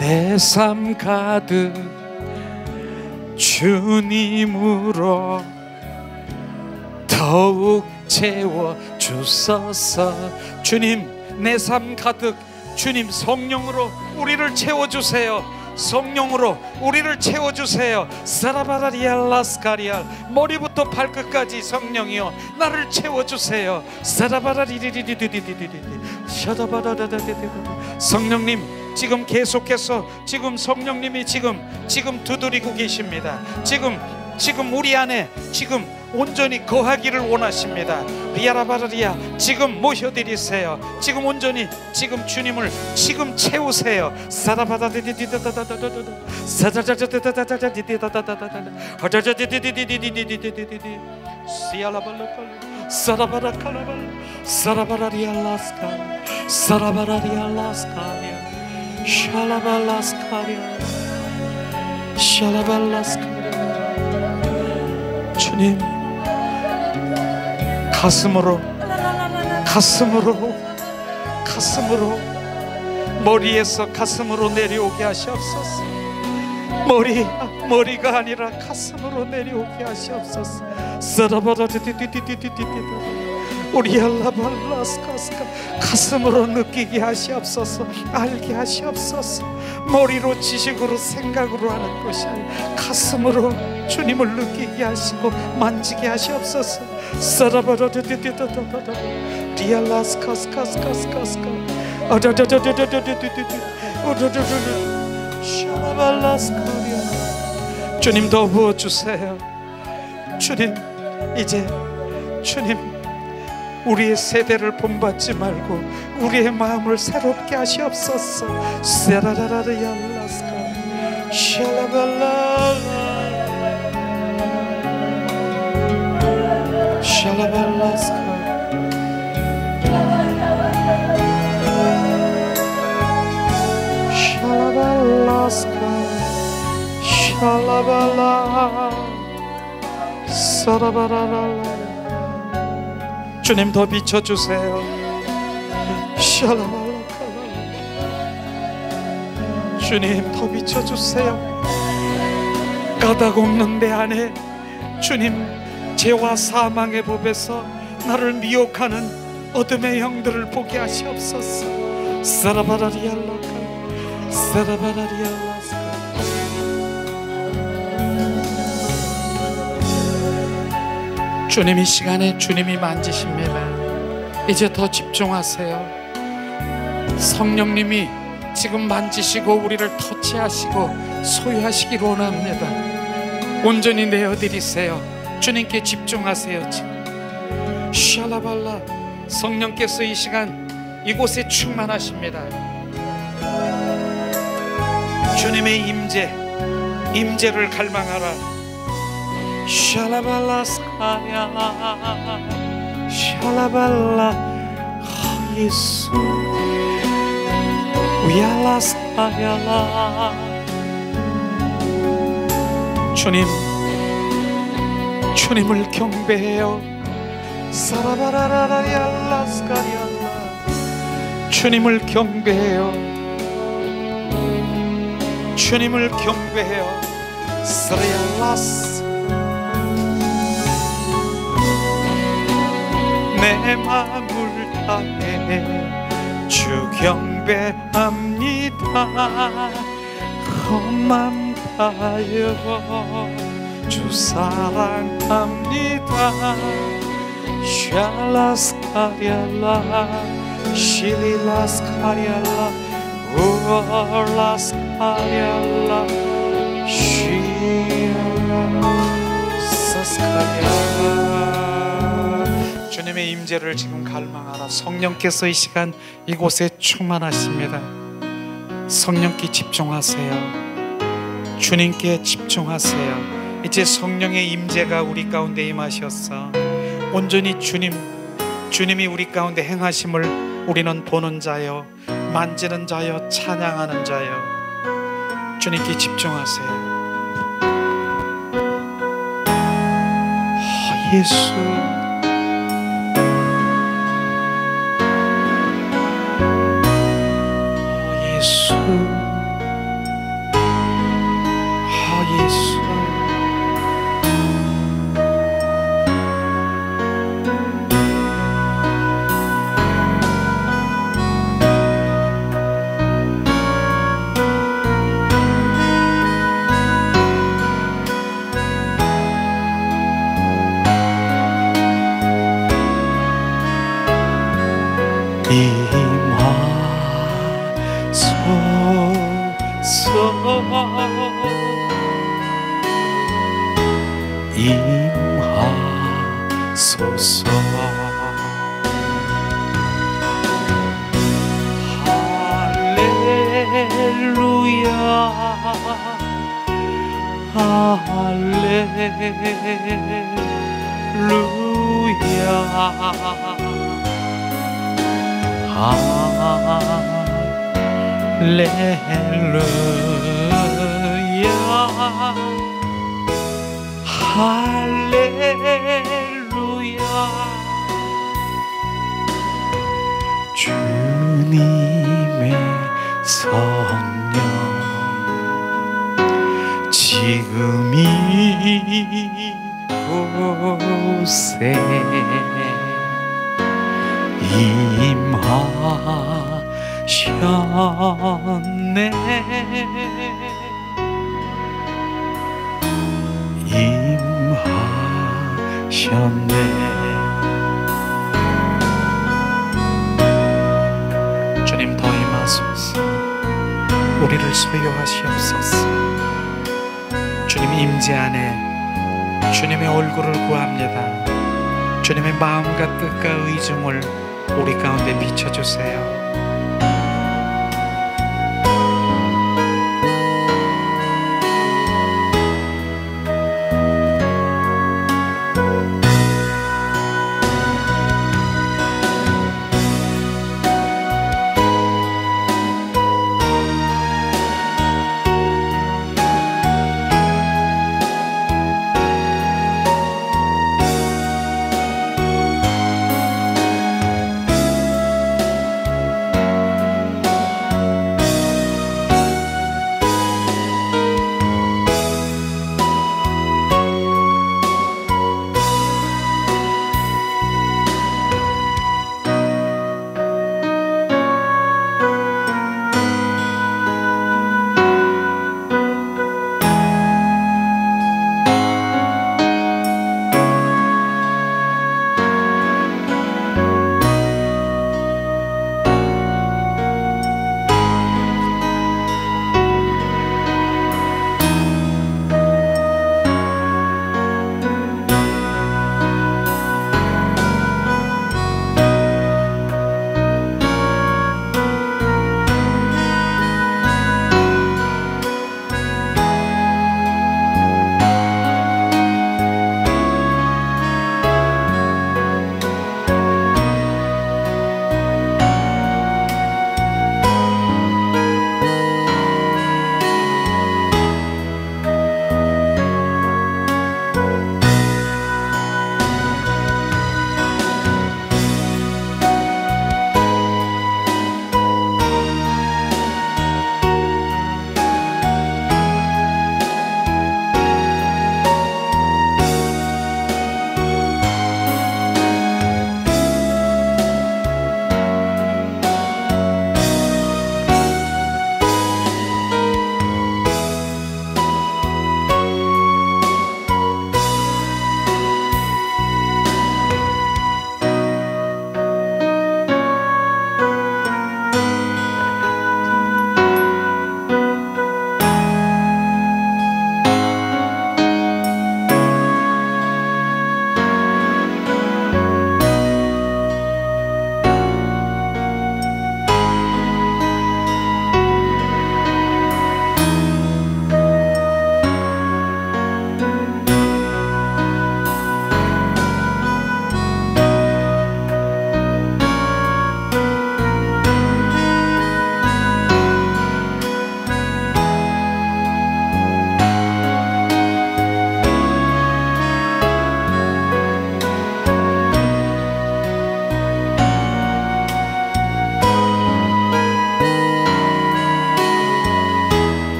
내 삶 가득 주님으로 더욱 채워주소서. 주님, 내 삶 가득 주님 성령으로 우리를 채워주세요. 성령으로 우리를 채워주세요. 사라바라리알라스카리알, 머리부터 발끝까지 성령이여 나를 채워주세요. 사라바라리리리리리리리리 샤다바라다다다다다. 성령님, 지금 계속해서 지금 성령님이 지금 두드리고 계십니다. 지금 우리 안에 지금 온전히 거하기를 원하십니다. 리아라바라리아, 지금 모셔드리세요. 지금 온전히 지금 주님을 지금 채우세요. 사라바다디디다다다다다다 사자자자다다다다다다다다다 하자자디디디디디디디디디디 시알라발라칼 사라바라칼라발 사라바라리알라스카 사라바라리알라스카리아 샬라발라스카리아 샬라발라스카리아. 주님, 가슴으로 머리에서 가슴으로 내려오게 하시옵소서. 머리가 아니라 가슴으로 내려오게 하시옵소서. 우리알라발라스카스카, 가슴으로 느끼게 하시옵소서. 알게 하시옵소서. 머리로 지식으로 생각으로 하는 것이 아니라 가슴으로 주님을 느끼게 하시고 만지게 하시옵소서. 사라바라디디디다다다 리알라스카스카스카스카스카 샤라발라스카리아. 주님, 더 부어주세요. 주님, 이제 주님, 우리의 세대를 본받지 말고 우리의 마음을 새롭게 하시옵소서. 세라라라리알라스카 샬라발라 샬라발라스카 샬라발라스카 샬라발라 사라바라랄라. 주님, 더 비춰주세요. 샬라발라칼라. 주님, 더 비춰주세요. 까닭 없는 내 안에 주님, 죄와 사망의 법에서 나를 미혹하는 어둠의 형들을 보게 하시옵소서. 사라바라리알라카 사라바라리알라스카. 주님, 이 시간에 주님이 만지십니다. 이제 더 집중하세요. 성령님이 지금 만지시고 우리를 터치하시고 소유하시기를 원합니다. 온전히 내어드리세요. 주님께 집중하세요. 지금 샬라발라, 성령께서 이 시간 이곳에 충만하십니다. 주님의 임재를 갈망하라. 샬라발라스카야 샬라발라 예수 위알라스카야라. 주님을 경배해요. 사라바라라리알라스카리알라. 주님을 경배해요. 주님을 경배해요. 스리알라스. 내 마음을 다해 주 경배합니다. 험함 다여 주 사랑합니다. 샬라스카리알라 실리라스카리알라 우라스카리알라 시라스카리알라. 주님의 임재를 지금 갈망하라. 성령께서 이 시간 이곳에 충만하십니다. 성령께 집중하세요. 주님께 집중하세요. 이제 성령의 임재가 우리 가운데 임하셨어. 온전히 주님이 우리 가운데 행하심을 우리는 보는 자요, 만지는 자요, 찬양하는 자요. 주님께 집중하세요. 예수 예수 임하소서. 할렐루야 할렐루야. 주님의 성령 지금 이곳에 임하셨네. 임하셨네. 주님 더 임하소서. 우리를 소유하시옵소서. 주님 임재 안에 주님의 얼굴을 구합니다. 주님의 마음과 뜻과 의중을 우리 가운데 비춰주세요.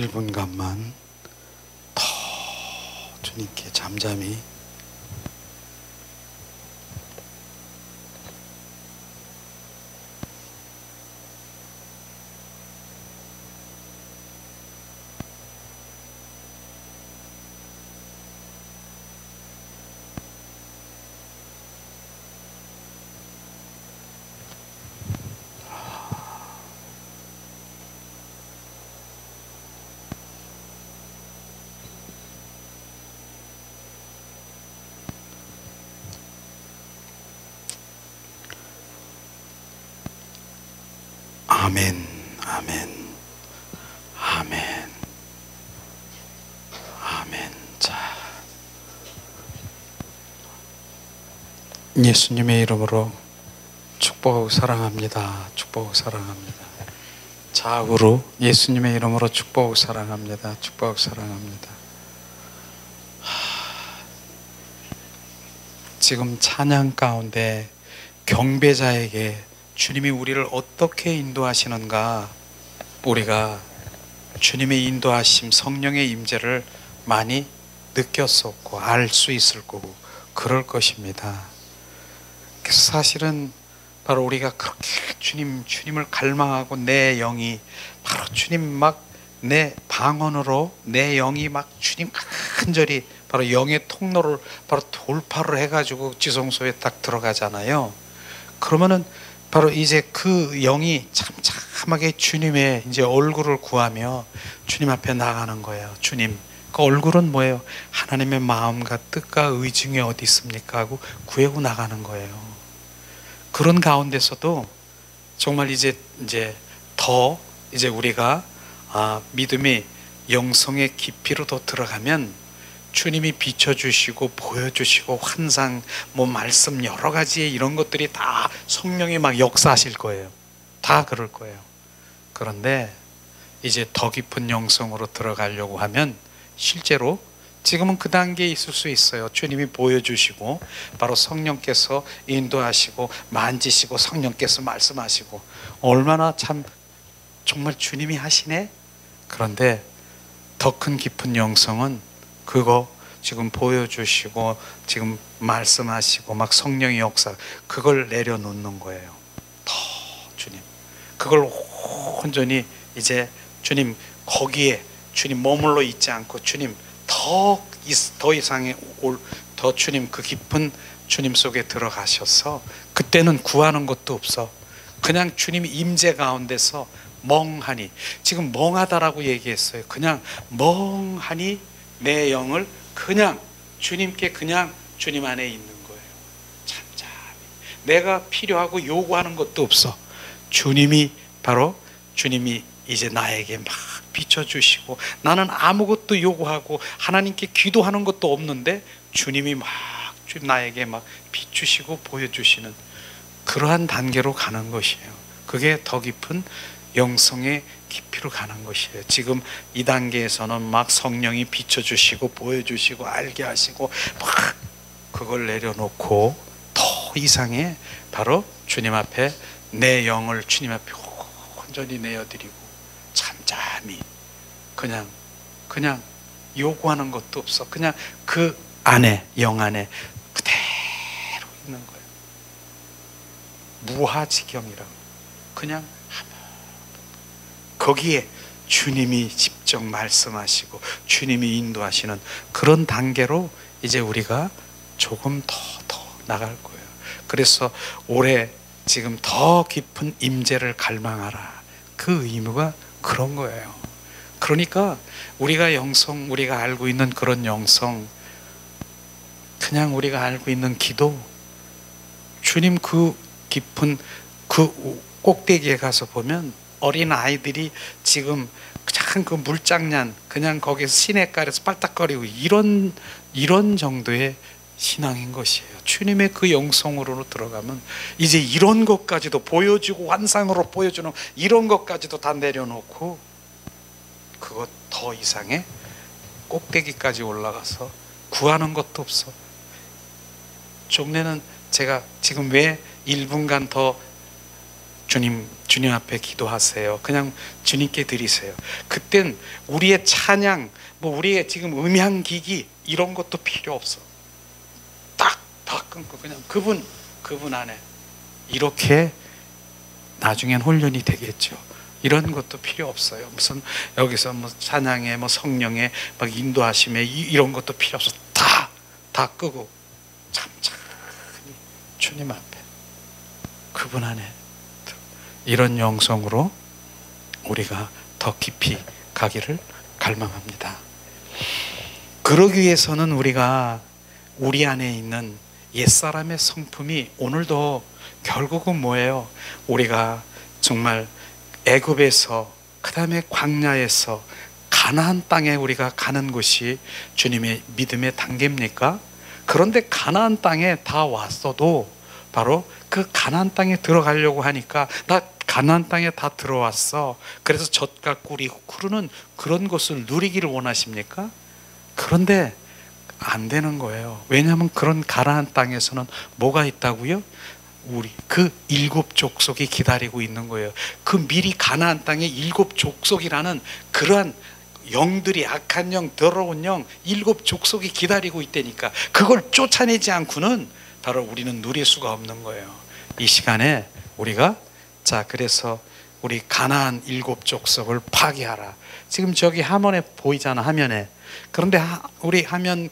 1분간만 더 주님께 잠잠히 아멘, 아멘, 아멘, 아멘. 자, 예수님의 이름으로 축복하고 사랑합니다. 축복하고 사랑합니다. 좌우로 예수님의 이름으로 축복하고 사랑합니다. 축복하고 사랑합니다. 지금 찬양 가운데 경배자에게 주님이 우리를 어떻게 인도하시는가, 우리가 주님의 인도하심, 성령의 임재를 많이 느꼈었고 알 수 있을 거고 그럴 것입니다. 그래서 사실은 바로 우리가 그렇게 주님을 갈망하고 내 영이 바로 주님 막 내 방언으로 내 영이 막 주님 간절히 바로 영의 통로를 바로 돌파를 해가지고 지성소에 딱 들어가잖아요. 그러면은 바로 이제 그 영이 참참하게 주님의 이제 얼굴을 구하며 주님 앞에 나가는 거예요. 주님, 그 얼굴은 뭐예요? 하나님의 마음과 뜻과 의중이 어디 있습니까? 하고 구하고 나가는 거예요. 그런 가운데서도 정말 이제 더 이제 우리가 믿음이 영성의 깊이로 더 들어가면 주님이 비춰주시고 보여주시고 환상, 말씀 여러 가지 이런 것들이 다 성령이 막 역사하실 거예요. 다 그럴 거예요. 그런데 이제 더 깊은 영성으로 들어가려고 하면 실제로 지금은 그 단계에 있을 수 있어요. 주님이 보여주시고 바로 성령께서 인도하시고 만지시고 성령께서 말씀하시고 얼마나 참 정말 주님이 하시네? 그런데 더 큰 깊은 영성은 그거 지금 보여주시고 지금 말씀하시고 막 성령의 역사 그걸 내려놓는 거예요. 더 주님 그걸 온전히 이제 주님 거기에 주님 머물러 있지 않고 주님 더 이상의 더 주님 그 깊은 주님 속에 들어가셔서 그때는 구하는 것도 없어. 그냥 주님 임재 가운데서 멍하니, 지금 멍하다라고 얘기했어요. 그냥 멍하니 내 영을 그냥 주님께 그냥 주님 안에 있는 거예요. 잠잠히. 내가 필요하고 요구하는 것도 없어. 주님이 바로 주님이 이제 나에게 막 비춰주시고 나는 아무것도 요구하고 하나님께 기도하는 것도 없는데 주님이 막 나에게 막 비추시고 보여주시는 그러한 단계로 가는 것이에요. 그게 더 깊은 영성의 깊이로 가는 것이에요. 지금 이 단계에서는 막 성령이 비춰주시고 보여주시고 알게 하시고 막 그걸 내려놓고 더 이상의 바로 주님 앞에 내 영을 주님 앞에 온전히 내어드리고 잠잠히 그냥 요구하는 것도 없어. 그냥 그 안에 영 안에 그대로 있는 거예요. 무하지경이라고. 그냥 거기에 주님이 직접 말씀하시고 주님이 인도하시는 그런 단계로 이제 우리가 조금 더 나갈 거예요. 그래서 올해 지금 더 깊은 임재를 갈망하라. 그 의무가 그런 거예요. 그러니까 우리가 영성, 우리가 알고 있는 그런 영성, 그냥 우리가 알고 있는 기도, 주님 그 깊은 그 꼭대기에 가서 보면 어린 아이들이 지금 그냥 그 물장난 그냥 거기서 시냇가에서 빨딱거리고 이런 정도의 신앙인 것이에요. 주님의 그 영성으로 들어가면 이제 이런 것까지도 보여주고 환상으로 보여주는 이런 것까지도 다 내려놓고 그것 더 이상의 꼭대기까지 올라가서 구하는 것도 없어. 종래는 제가 지금 왜 1분간 더 주님 앞에 기도하세요. 그냥 주님께 드리세요. 그땐 우리의 찬양, 우리의 지금 음향기기 이런 것도 필요 없어. 딱 끊고 그냥 그분 안에 이렇게 나중엔 훈련이 되겠죠. 이런 것도 필요 없어요. 무슨 여기서 찬양에 성령에 인도하심에 이런 것도 필요 없어. 다 끄고 참찬히 주님 앞에 그분 안에 이런 영성으로 우리가 더 깊이 가기를 갈망합니다. 그러기 위해서는 우리가 우리 안에 있는 옛사람의 성품이 오늘도 결국은 뭐예요? 우리가 정말 애굽에서 그 다음에 광야에서 가나안 땅에 우리가 가는 것이 주님의 믿음의 단계입니까? 그런데 가나안 땅에 다 왔어도 바로 그 가나안 땅에 들어가려고 하니까 나 가나안 땅에 다 들어왔어. 그래서 젖과 꿀이 흐르는 그런 것을 누리기를 원하십니까? 그런데 안 되는 거예요. 왜냐하면 그런 가나안 땅에서는 뭐가 있다고요? 우리 그 7 족속이 기다리고 있는 거예요. 그 미리 가나안 땅에 7 족속이라는 그러한 영들이, 악한 영, 더러운 영 7 족속이 기다리고 있다니까. 그걸 쫓아내지 않고는 바로 우리는 누릴 수가 없는 거예요. 이 시간에 우리가 그래서 우리 가나안 7 족속을 파괴하라. 지금 저기 화면에 보이잖아, 화면에. 그런데 우리 화면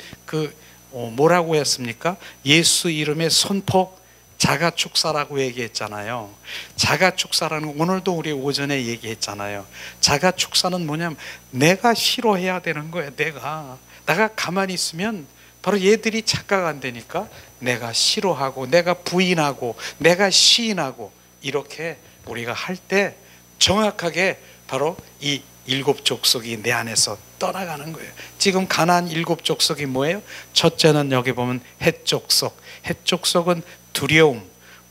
뭐라고 했습니까? 예수 이름의 선포 자가축사라고 얘기했잖아요. 자가축사라는 거 오늘도 우리 오전에 얘기했잖아요. 자가축사는 뭐냐면 내가 싫어해야 되는 거예요. 내가 가만히 있으면 바로 얘들이 착각 안 되니까 내가 싫어하고 내가 부인하고 내가 시인하고 이렇게 우리가 할 때 정확하게 바로 이 7 족속이 내 안에서 떠나가는 거예요. 지금 가나안 7 족속이 뭐예요? 첫째는 여기 보면 헷 족속. 헷 족속은 두려움,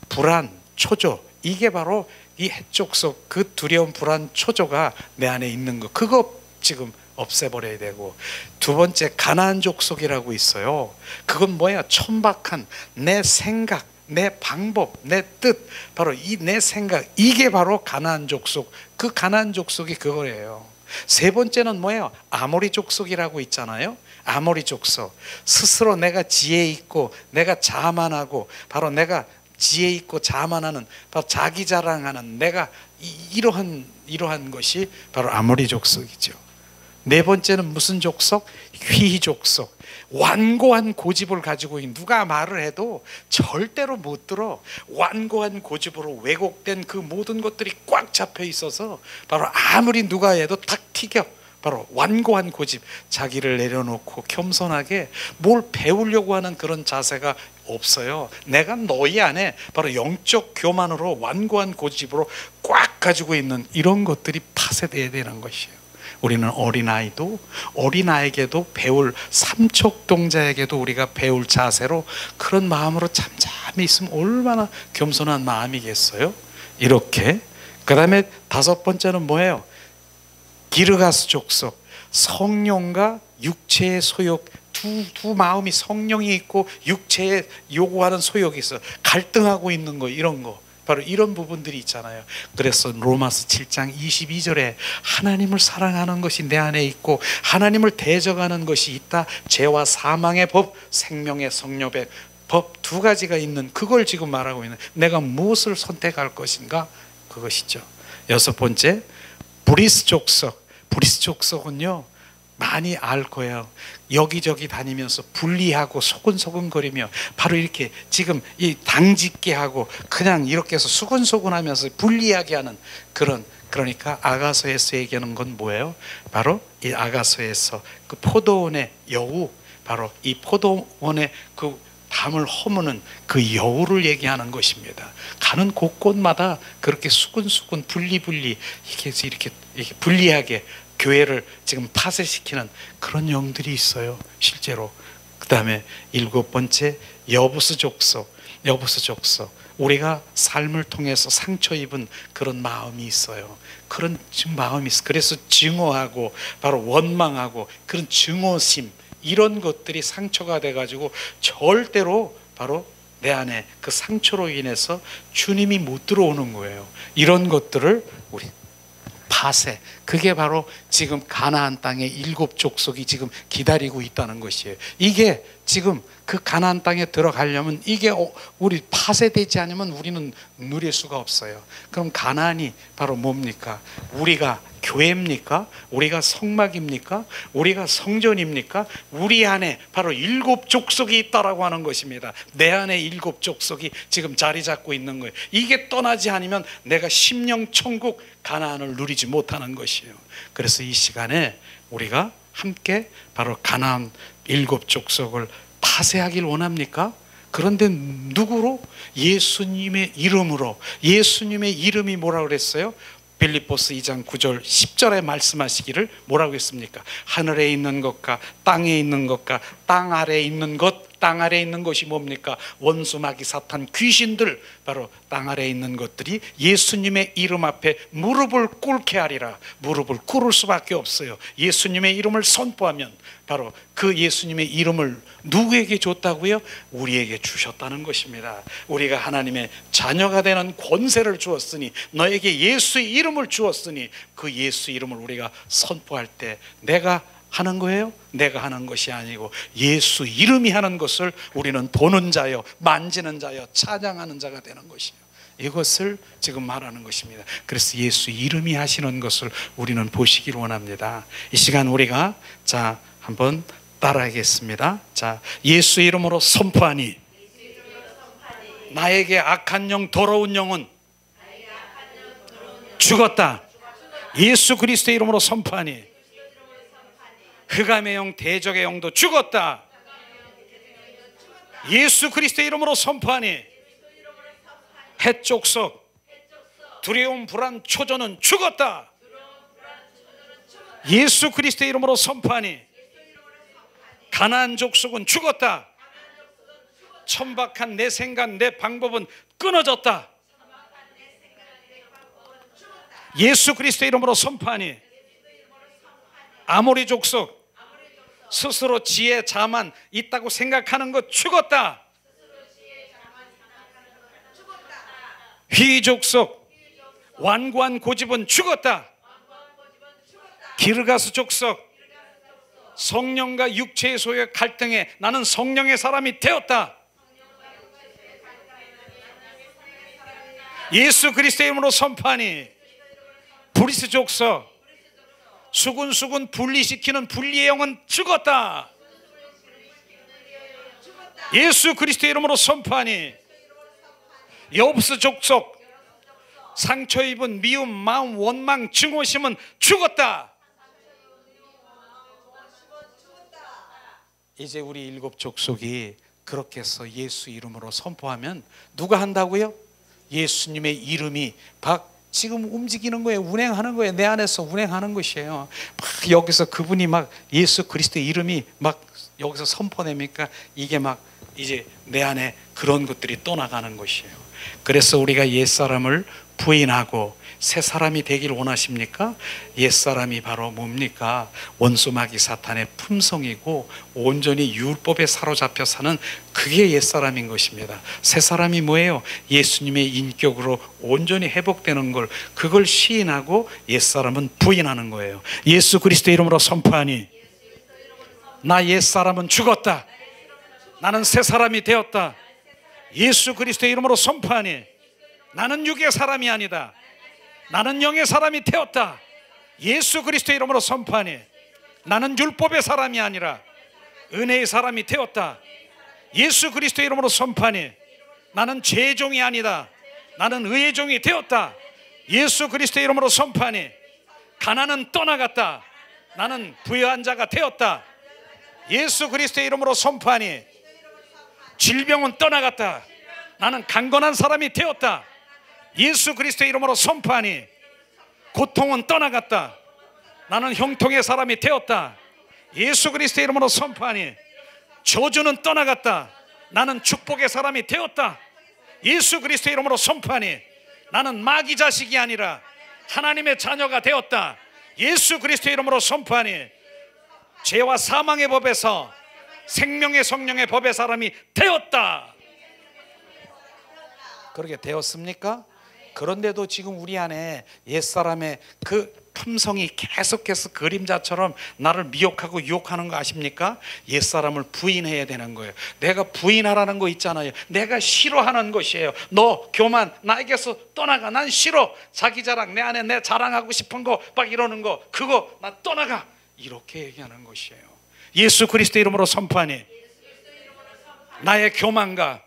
불안, 초조. 이게 바로 이 헷 족속, 그 두려움, 불안, 초조가 내 안에 있는 거. 그거 지금 없애버려야 되고, 두 번째 가나안 족속이라고 있어요. 그건 뭐야? 천박한 내 생각, 내 방법, 내 뜻, 바로 이 내 생각, 이게 바로 가나안 족속. 그 가나안 족속이 그거예요. 세 번째는 뭐예요? 아모리 족속이라고 있잖아요. 아모리 족속. 스스로 내가 지혜 있고 내가 자만하고 바로 내가 지혜 있고 자만하는 바로 자기 자랑하는 내가 이러한 것이 바로 아모리 족속이죠. 네 번째는 무슨 족속? 휘 족속. 완고한 고집을 가지고 있는, 누가 말을 해도 절대로 못 들어. 완고한 고집으로 왜곡된 그 모든 것들이 꽉 잡혀 있어서 바로 아무리 누가 해도 탁 튀겨. 바로 완고한 고집, 자기를 내려놓고 겸손하게 뭘 배우려고 하는 그런 자세가 없어요. 내가 너희 안에 바로 영적 교만으로 완고한 고집으로 꽉 가지고 있는 이런 것들이 파쇄돼야 되는 것이에요. 우리는 어린아이에게도 배울, 삼척동자에게도 우리가 배울 자세로 그런 마음으로 잠잠히 있으면 얼마나 겸손한 마음이겠어요? 이렇게. 그 다음에 다섯 번째는 뭐예요? 기르가스 족속. 성령과 육체의 소욕, 두 마음이, 성령이 있고 육체에 요구하는 소욕이 있어. 갈등하고 있는 거, 이런 거. 바로 이런 부분들이 있잖아요. 그래서 로마서 7장 22절에 하나님을 사랑하는 것이 내 안에 있고 하나님을 대적하는 것이 있다. 죄와 사망의 법, 생명의 성령의 법, 두 가지가 있는, 그걸 지금 말하고 있는, 내가 무엇을 선택할 것인가, 그것이죠. 여섯 번째, 브리스 족속. 브리스 족속은요, 많이 알 거예요. 여기저기 다니면서 분리하고 소근소근거리며 바로 이렇게 지금 이 당짓게 하고 그냥 이렇게 해서 수근수근하면서 분리하게 하는 그런, 그러니까 아가서에서 얘기하는 건 뭐예요? 바로 이 아가서에서 그 포도원의 여우, 바로 이 포도원의 그 담을 허무는 그 여우를 얘기하는 것입니다. 가는 곳곳마다 그렇게 수근수근 분리 이렇게 분리하게 교회를 지금 파쇄시키는 그런 영들이 있어요, 실제로. 그 다음에 일곱 번째, 여부스 족속. 우리가 삶을 통해서 상처 입은 그런 마음이 있어요. 그런 마음이 있어. 그래서 증오하고 바로 원망하고 그런 증오심, 이런 것들이 상처가 돼가지고 절대로 바로 내 안에 그 상처로 인해서 주님이 못 들어오는 거예요. 이런 것들을 우리 파쇄, 그게 바로 지금 가나안 땅의 7 족속이 지금 기다리고 있다는 것이에요. 이게 지금 그 가나안 땅에 들어가려면 이게 우리 파쇄되지 않으면 우리는 누릴 수가 없어요. 그럼 가나안이 바로 뭡니까? 우리가 교회입니까? 우리가 성막입니까? 우리가 성전입니까? 우리 안에 바로 7 족속이 있다라고 하는 것입니다. 내 안에 7 족속이 지금 자리 잡고 있는 거예요. 이게 떠나지 않으면 내가 심령 천국 가나안을 누리지 못하는 것이에요. 그래서 이 시간에 우리가 함께 바로 가나안 7 족속을 파쇄하길 원합니까? 그런데 누구로? 예수님의 이름으로. 예수님의 이름이 뭐라고 그랬어요? 빌립보스 2장 9절 10절에 말씀하시기를 뭐라고 했습니까? 하늘에 있는 것과 땅에 있는 것과 땅 아래에 있는 것, 땅 아래에 있는 것이 뭡니까? 원수 마귀 사탄 귀신들, 바로 땅 아래에 있는 것들이 예수님의 이름 앞에 무릎을 꿇게 하리라. 무릎을 꿇을 수밖에 없어요. 예수님의 이름을 선포하면 바로 그 예수님의 이름을 누구에게 줬다고요? 우리에게 주셨다는 것입니다. 우리가 하나님의 자녀가 되는 권세를 주었으니, 너에게 예수의 이름을 주었으니 그 예수 이름을 우리가 선포할 때 내가 하는 거예요? 내가 하는 것이 아니고 예수 이름이 하는 것을 우리는 보는 자요, 만지는 자요, 찬양하는 자가 되는 것이에요. 이것을 지금 말하는 것입니다. 그래서 예수 이름이 하시는 것을 우리는 보시길 원합니다. 이 시간 우리가 자 한번 따라하겠습니다. 자, 예수 이름으로 선포하니 나에게 악한 영, 더러운 영은 죽었다. 예수 그리스도의 이름으로 선포하니 흑암의 영, 대적의 영도 죽었다. 예수 그리스도의 이름으로 선포하니 해족속, 두려움, 불안, 초조는 죽었다. 예수 그리스도의 이름으로 선포하니 가나안 족속은 죽었다. 천박한 내 생각, 내 방법은 끊어졌다. 예수 그리스도의 이름으로 선포하니 아모리 족속, 스스로 지혜, 자만 있다고 생각하는 것 죽었다. 휘 족속, 완고한 고집은 죽었다. 기르가스 족속, 성령과 육체의 소유의 갈등에 나는 성령의 사람이 되었다. 예수 그리스도의 이름으로 선포하니 브리스 족속, 수군수군 분리시키는 분리의 영은 죽었다. 예수 그리스도의 이름으로 선포하니 여브스 족속, 상처 입은 미움, 마음, 원망, 증오심은 죽었다. 이제 우리 7 족속이 그렇게 해서 예수 이름으로 선포하면 누가 한다고요? 예수님의 이름이 지금 움직이는 거예요. 운행하는 거예요. 내 안에서 운행하는 것이에요. 막 여기서 그분이 막 예수 그리스도의 이름이 막 여기서 선포됩니까? 이게 막 이제 내 안에 그런 것들이 떠나가는 것이에요. 그래서 우리가 옛사람을 부인하고 새 사람이 되길 원하십니까? 옛사람이 바로 뭡니까? 원수 마귀 사탄의 품성이고 온전히 율법에 사로잡혀 사는 그게 옛사람인 것입니다. 새 사람이 뭐예요? 예수님의 인격으로 온전히 회복되는 걸, 그걸 시인하고 옛사람은 부인하는 거예요. 예수 그리스도의 이름으로 선포하니 나 옛사람은 죽었다. 나는 새 사람이 되었다. 예수 그리스도의 이름으로 선포하니 나는 육의 사람이 아니다. 나는 영의 사람이 되었다. 예수 그리스도의 이름으로 선포하니 나는 율법의 사람이 아니라 은혜의 사람이 되었다. 예수 그리스도의 이름으로 선포하니 나는 죄의 종이 아니다. 나는 의의 종이 되었다. 예수 그리스도의 이름으로 선포하니 가난은 떠나갔다. 나는 부유한 자가 되었다. 예수 그리스도의 이름으로 선포하니 질병은 떠나갔다. 나는 강건한 사람이 되었다. 예수 그리스도의 이름으로 선포하니 고통은 떠나갔다. 나는 형통의 사람이 되었다. 예수 그리스도의 이름으로 선포하니 저주는 떠나갔다. 나는 축복의 사람이 되었다. 예수 그리스도의 이름으로 선포하니 나는 마귀 자식이 아니라 하나님의 자녀가 되었다. 예수 그리스도의 이름으로 선포하니 죄와 사망의 법에서 생명의 성령의 법의 사람이 되었다. 그렇게 되었습니까? 그런데도 지금 우리 안에 옛사람의 그 탐성이 계속해서 그림자처럼 나를 미혹하고 유혹하는 거 아십니까? 옛사람을 부인해야 되는 거예요. 내가 부인하라는 거 있잖아요. 내가 싫어하는 것이에요. 너 교만, 나에게서 떠나가. 난 싫어. 자기 자랑, 내 안에 내 자랑하고 싶은 거 막 이러는 거, 그거 나 떠나가. 이렇게 얘기하는 것이에요. 예수 그리스도 이름으로 선포하니 나의 교만과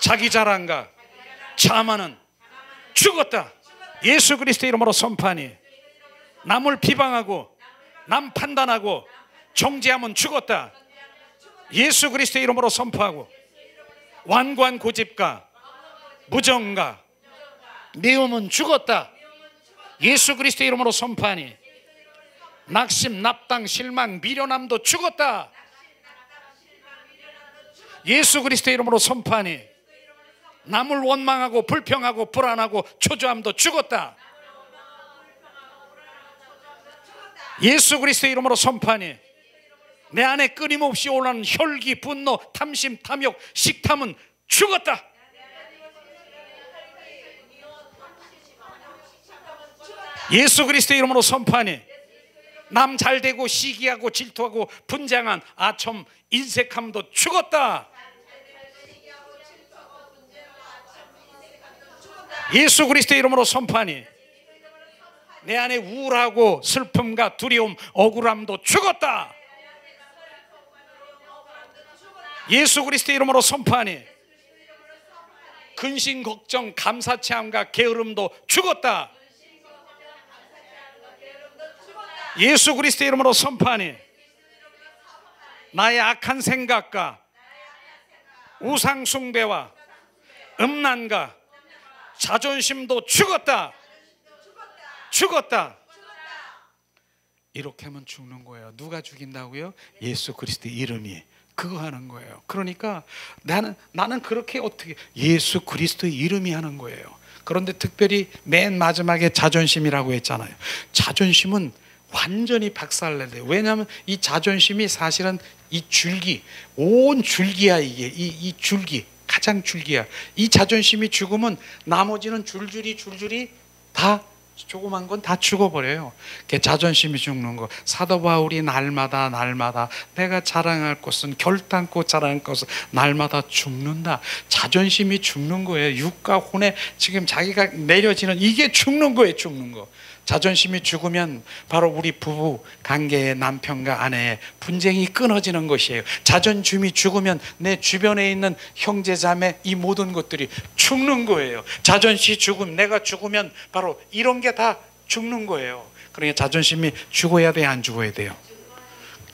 자기 자랑과 자만은 죽었다. 예수 그리스도 이름으로 선포하니 남을 비방하고 남 판단하고 정죄하면 죽었다. 예수 그리스도 이름으로 선포하고 완고한 고집과 무정과 미움은 죽었다. 예수 그리스도 이름으로 선포하니 낙심, 납당, 실망, 미련함도 죽었다. 예수 그리스도 이름으로 선포하니 남을 원망하고 불평하고 불안하고 초조함도 죽었다. 예수 그리스도의 이름으로 선포하니 내 안에 끊임없이 올라오는 혈기, 분노, 탐심, 탐욕, 식탐은 죽었다. 예수 그리스도의 이름으로 선포하니 남 잘되고 시기하고 질투하고 분쟁한 아첨, 인색함도 죽었다. 예수 그리스도의 이름으로 선포하니 내 안에 우울하고 슬픔과 두려움, 억울함도 죽었다. 예수 그리스도의 이름으로 선포하니 근심, 걱정, 감사체함과 게으름도 죽었다. 예수 그리스도의 이름으로 선포하니 나의 악한 생각과 우상 숭배와 음란과 자존심도 죽었다. 죽었다. 이렇게 하면 죽는 거예요. 누가 죽인다고요? 예수 그리스도의 이름이. 그거 하는 거예요. 그러니까 나는 그렇게 어떻게 예수 그리스도의 이름이 하는 거예요. 그런데 특별히 맨 마지막에 자존심이라고 했잖아요. 자존심은 완전히 박살내야 돼요. 왜냐하면 이 자존심이 사실은 이 줄기, 온 줄기야. 이게 이 줄기, 가장 줄기야. 이 자존심이 죽으면 나머지는 줄줄이 다 조그만 건 다 죽어버려요. 자존심이 죽는 거. 사도 바울이 날마다 내가 자랑할 것은 결단코 자랑할 것은 날마다 죽는다. 자존심이 죽는 거예요. 육과 혼에 지금 자기가 내려지는 이게 죽는 거예요. 죽는 거. 자존심이 죽으면 바로 우리 부부 관계의 남편과 아내의 분쟁이 끊어지는 것이에요. 자존심이 죽으면 내 주변에 있는 형제 자매 이 모든 것들이 죽는 거예요. 자존심이 죽으면, 내가 죽으면 바로 이런 게 다 죽는 거예요. 그러니까 자존심이 죽어야 돼요, 안 죽어야 돼요?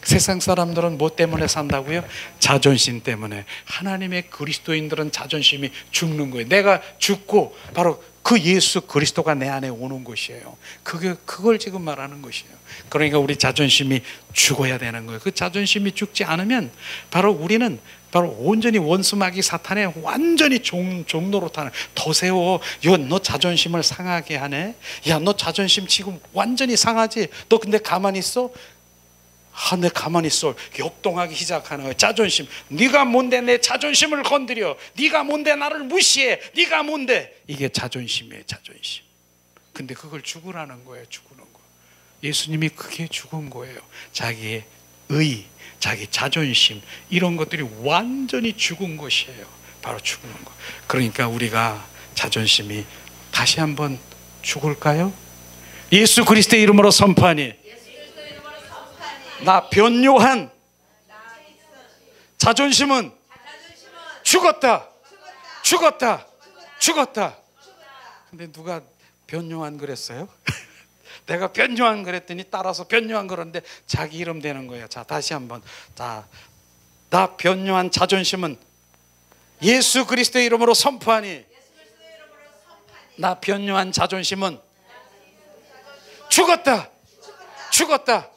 세상 사람들은 뭐 때문에 산다고요? 자존심 때문에. 하나님의 그리스도인들은 자존심이 죽는 거예요. 내가 죽고 바로 그 예수 그리스도가 내 안에 오는 것이에요. 그걸 지금 말하는 것이에요. 그러니까 우리 자존심이 죽어야 되는 거예요. 그 자존심이 죽지 않으면 바로 우리는 바로 온전히 원수마귀 사탄에 완전히 종노릇하는. 더 세워. 너 자존심을 상하게 하네. 야, 너 자존심 지금 완전히 상하지. 너 근데 가만히 있어? 내 가만히 있어. 역동하기 시작하는 거예요. 자존심. 네가 뭔데 내 자존심을 건드려. 네가 뭔데 나를 무시해. 네가 뭔데. 이게 자존심이에요. 자존심. 근데 그걸 죽으라는 거예요. 죽으는 거. 예수님이 그게 죽은 거예요. 자기의 의, 자기 자존심, 이런 것들이 완전히 죽은 것이에요. 바로 죽는 거. 그러니까 우리가 자존심이 다시 한번 죽을까요? 예수 그리스도의 이름으로 선포하니 나 변요한 자존심은 죽었다. 죽었다. 죽었다. 근데 누가 변요한 그랬어요? 내가 변요한 그랬더니 따라서 변요한 그런데 자기 이름 되는 거예요. 자, 다시 한번. 자, 나 변요한 자존심은 예수 그리스도의 이름으로 선포하니 나 변요한 자존심은 죽었다. 죽었다.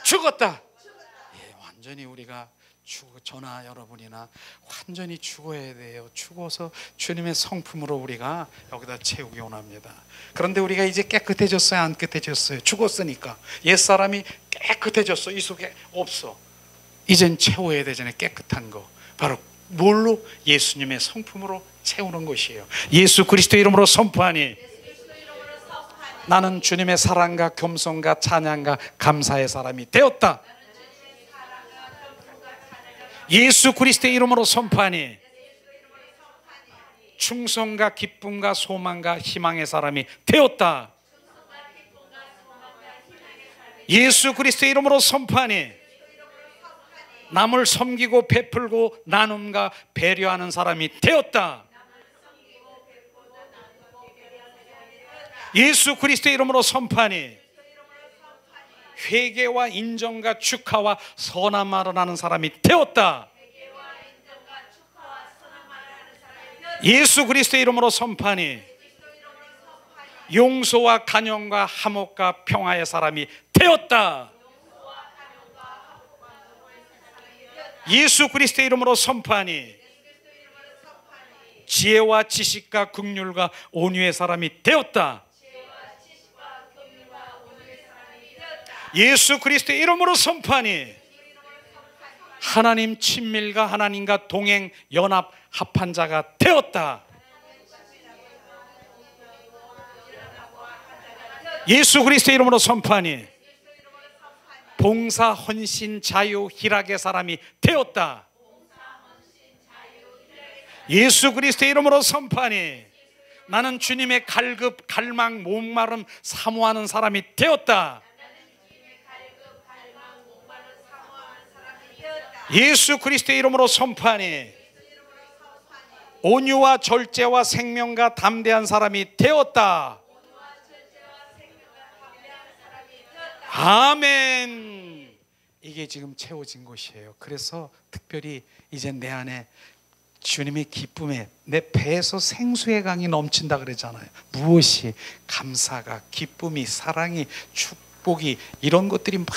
죽었다. 예, 완전히 우리가 저나 여러분이나 완전히 죽어야 돼요. 죽어서 주님의 성품으로 우리가 여기다 채우기 원합니다. 그런데 우리가 이제 깨끗해졌어요? 안 깨끗해졌어요? 죽었으니까. 옛사람이 깨끗해졌어. 이 속에 없어. 이젠 채워야 되잖아요. 깨끗한 거. 바로 뭘로? 예수님의 성품으로 채우는 것이에요. 예수 그리스도 이름으로 선포하니 나는 주님의 사랑과 겸손과 찬양과 감사의 사람이 되었다. 예수 그리스도의 이름으로 선포하니 충성과 기쁨과 소망과 희망의 사람이 되었다. 예수 그리스도의 이름으로 선포하니 남을 섬기고 베풀고 나눔과 배려하는 사람이 되었다. 예수 그리스도의 이름으로 선포하니 회개와 인정과 축하와 선한 말을 하는 사람이 되었다. 예수 그리스도의 이름으로 선포하니 용서와 간용과 화목과 평화의 사람이 되었다. 예수 그리스도의 이름으로 선포하니 지혜와 지식과 긍휼과 온유의 사람이 되었다. 예수 그리스도의 이름으로 선포하니 하나님 친밀과 하나님과 동행 연합 합한 자가 되었다. 예수 그리스도의 이름으로 선포하니 봉사, 헌신, 자유, 희락의 사람이 되었다. 예수 그리스도의 이름으로 선포하니 나는 주님의 갈급, 갈망, 목마름 사모하는 사람이 되었다. 예수 그리스도의 이름으로 선포하니 온유와 절제와 생명과 담대한 사람이 되었다. 아멘. 이게 지금 채워진 것이에요. 그래서 특별히 이제 내 안에 주님의 기쁨에 내 배에서 생수의 강이 넘친다 그랬잖아요. 무엇이? 감사가, 기쁨이, 사랑이, 축복이, 이런 것들이 막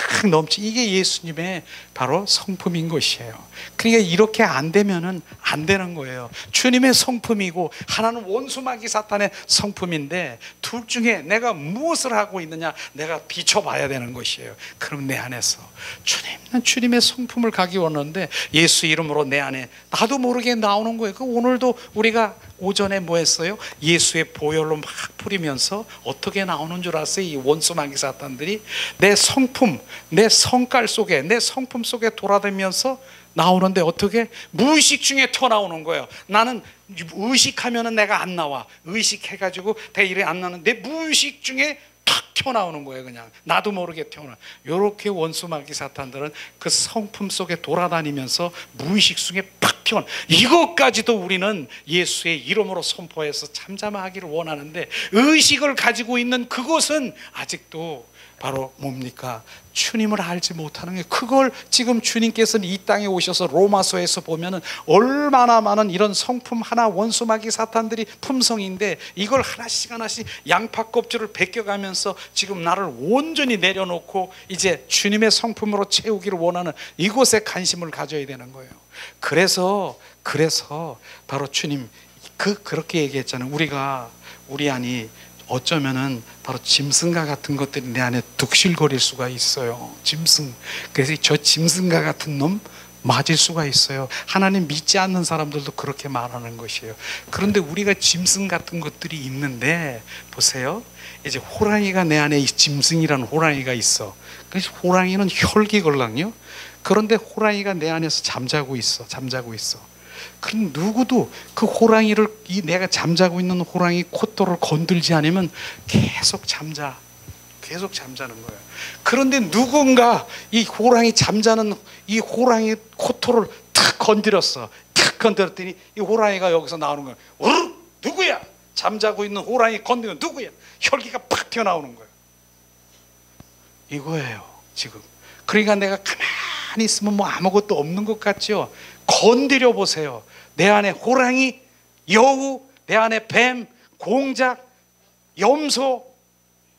이게 예수님의 바로 성품인 것이에요. 그러니까 이렇게 안 되면은 안 되는 거예요. 주님의 성품이고 하나는 원수마귀 사탄의 성품인데 둘 중에 내가 무엇을 하고 있느냐 내가 비춰봐야 되는 것이에요. 그럼 내 안에서 주님은 주님의 성품을 가기 원하는데 예수 이름으로 내 안에 나도 모르게 나오는 거예요. 그 오늘도 우리가 오전에 뭐 했어요? 예수의 보혈로 막 뿌리면서 어떻게 나오는 줄 아세요? 이 원수마귀 사탄들이 내 성품, 내 성깔 속에, 내 성품 속에 돌아다니면서 나오는데 어떻게? 무의식 중에 튀어나오는 거예요. 나는 의식하면은 내가 안 나와. 의식해가지고 내가 이래 안 나는데 무의식 중에 탁 튀어나오는 거예요. 그냥 나도 모르게 튀어나와. 이렇게 원수마귀 사탄들은 그 성품 속에 돌아다니면서 무의식 속에 팍 튀어나와. 이것까지도 우리는 예수의 이름으로 선포해서 잠잠하기를 원하는데 의식을 가지고 있는 그것은 아직도 바로 뭡니까? 주님을 알지 못하는 게, 그걸 지금 주님께서는 이 땅에 오셔서 로마서에서 보면은 얼마나 많은 이런 성품 하나 원수마귀 사탄들이 품성인데 이걸 하나씩 하나씩 양파 껍질을 벗겨가면서 지금 나를 온전히 내려놓고 이제 주님의 성품으로 채우기를 원하는 이곳에 관심을 가져야 되는 거예요. 그래서 바로 주님 그렇게 얘기했잖아요. 우리 안이 어쩌면은 바로 짐승과 같은 것들이 내 안에 득실거릴 수가 있어요. 짐승. 그래서 저 짐승과 같은 놈 맞을 수가 있어요. 하나님 믿지 않는 사람들도 그렇게 말하는 것이에요. 그런데 우리가 짐승 같은 것들이 있는데 보세요. 이제 호랑이가 내 안에 짐승이라는 호랑이가 있어. 그래서 호랑이는 혈기걸랑요. 그런데 호랑이가 내 안에서 잠자고 있어. 그럼 누구도 그 호랑이를, 내가 잠자고 있는 호랑이 콧돌을 건들지 않으면 계속 잠자는 거예요. 그런데 누군가 이 호랑이 잠자는 이 호랑이 콧돌을 탁 건드렸더니 이 호랑이가 여기서 나오는 거예요. 누구야? 잠자고 있는 호랑이 건드리면 누구야? 혈기가 팍 튀어나오는 거예요. 이거예요 지금. 그러니까 내가 가만히 있으면 뭐 아무것도 없는 것 같죠? 건드려 보세요. 내 안에 호랑이, 여우, 내 안에 뱀, 공작, 염소,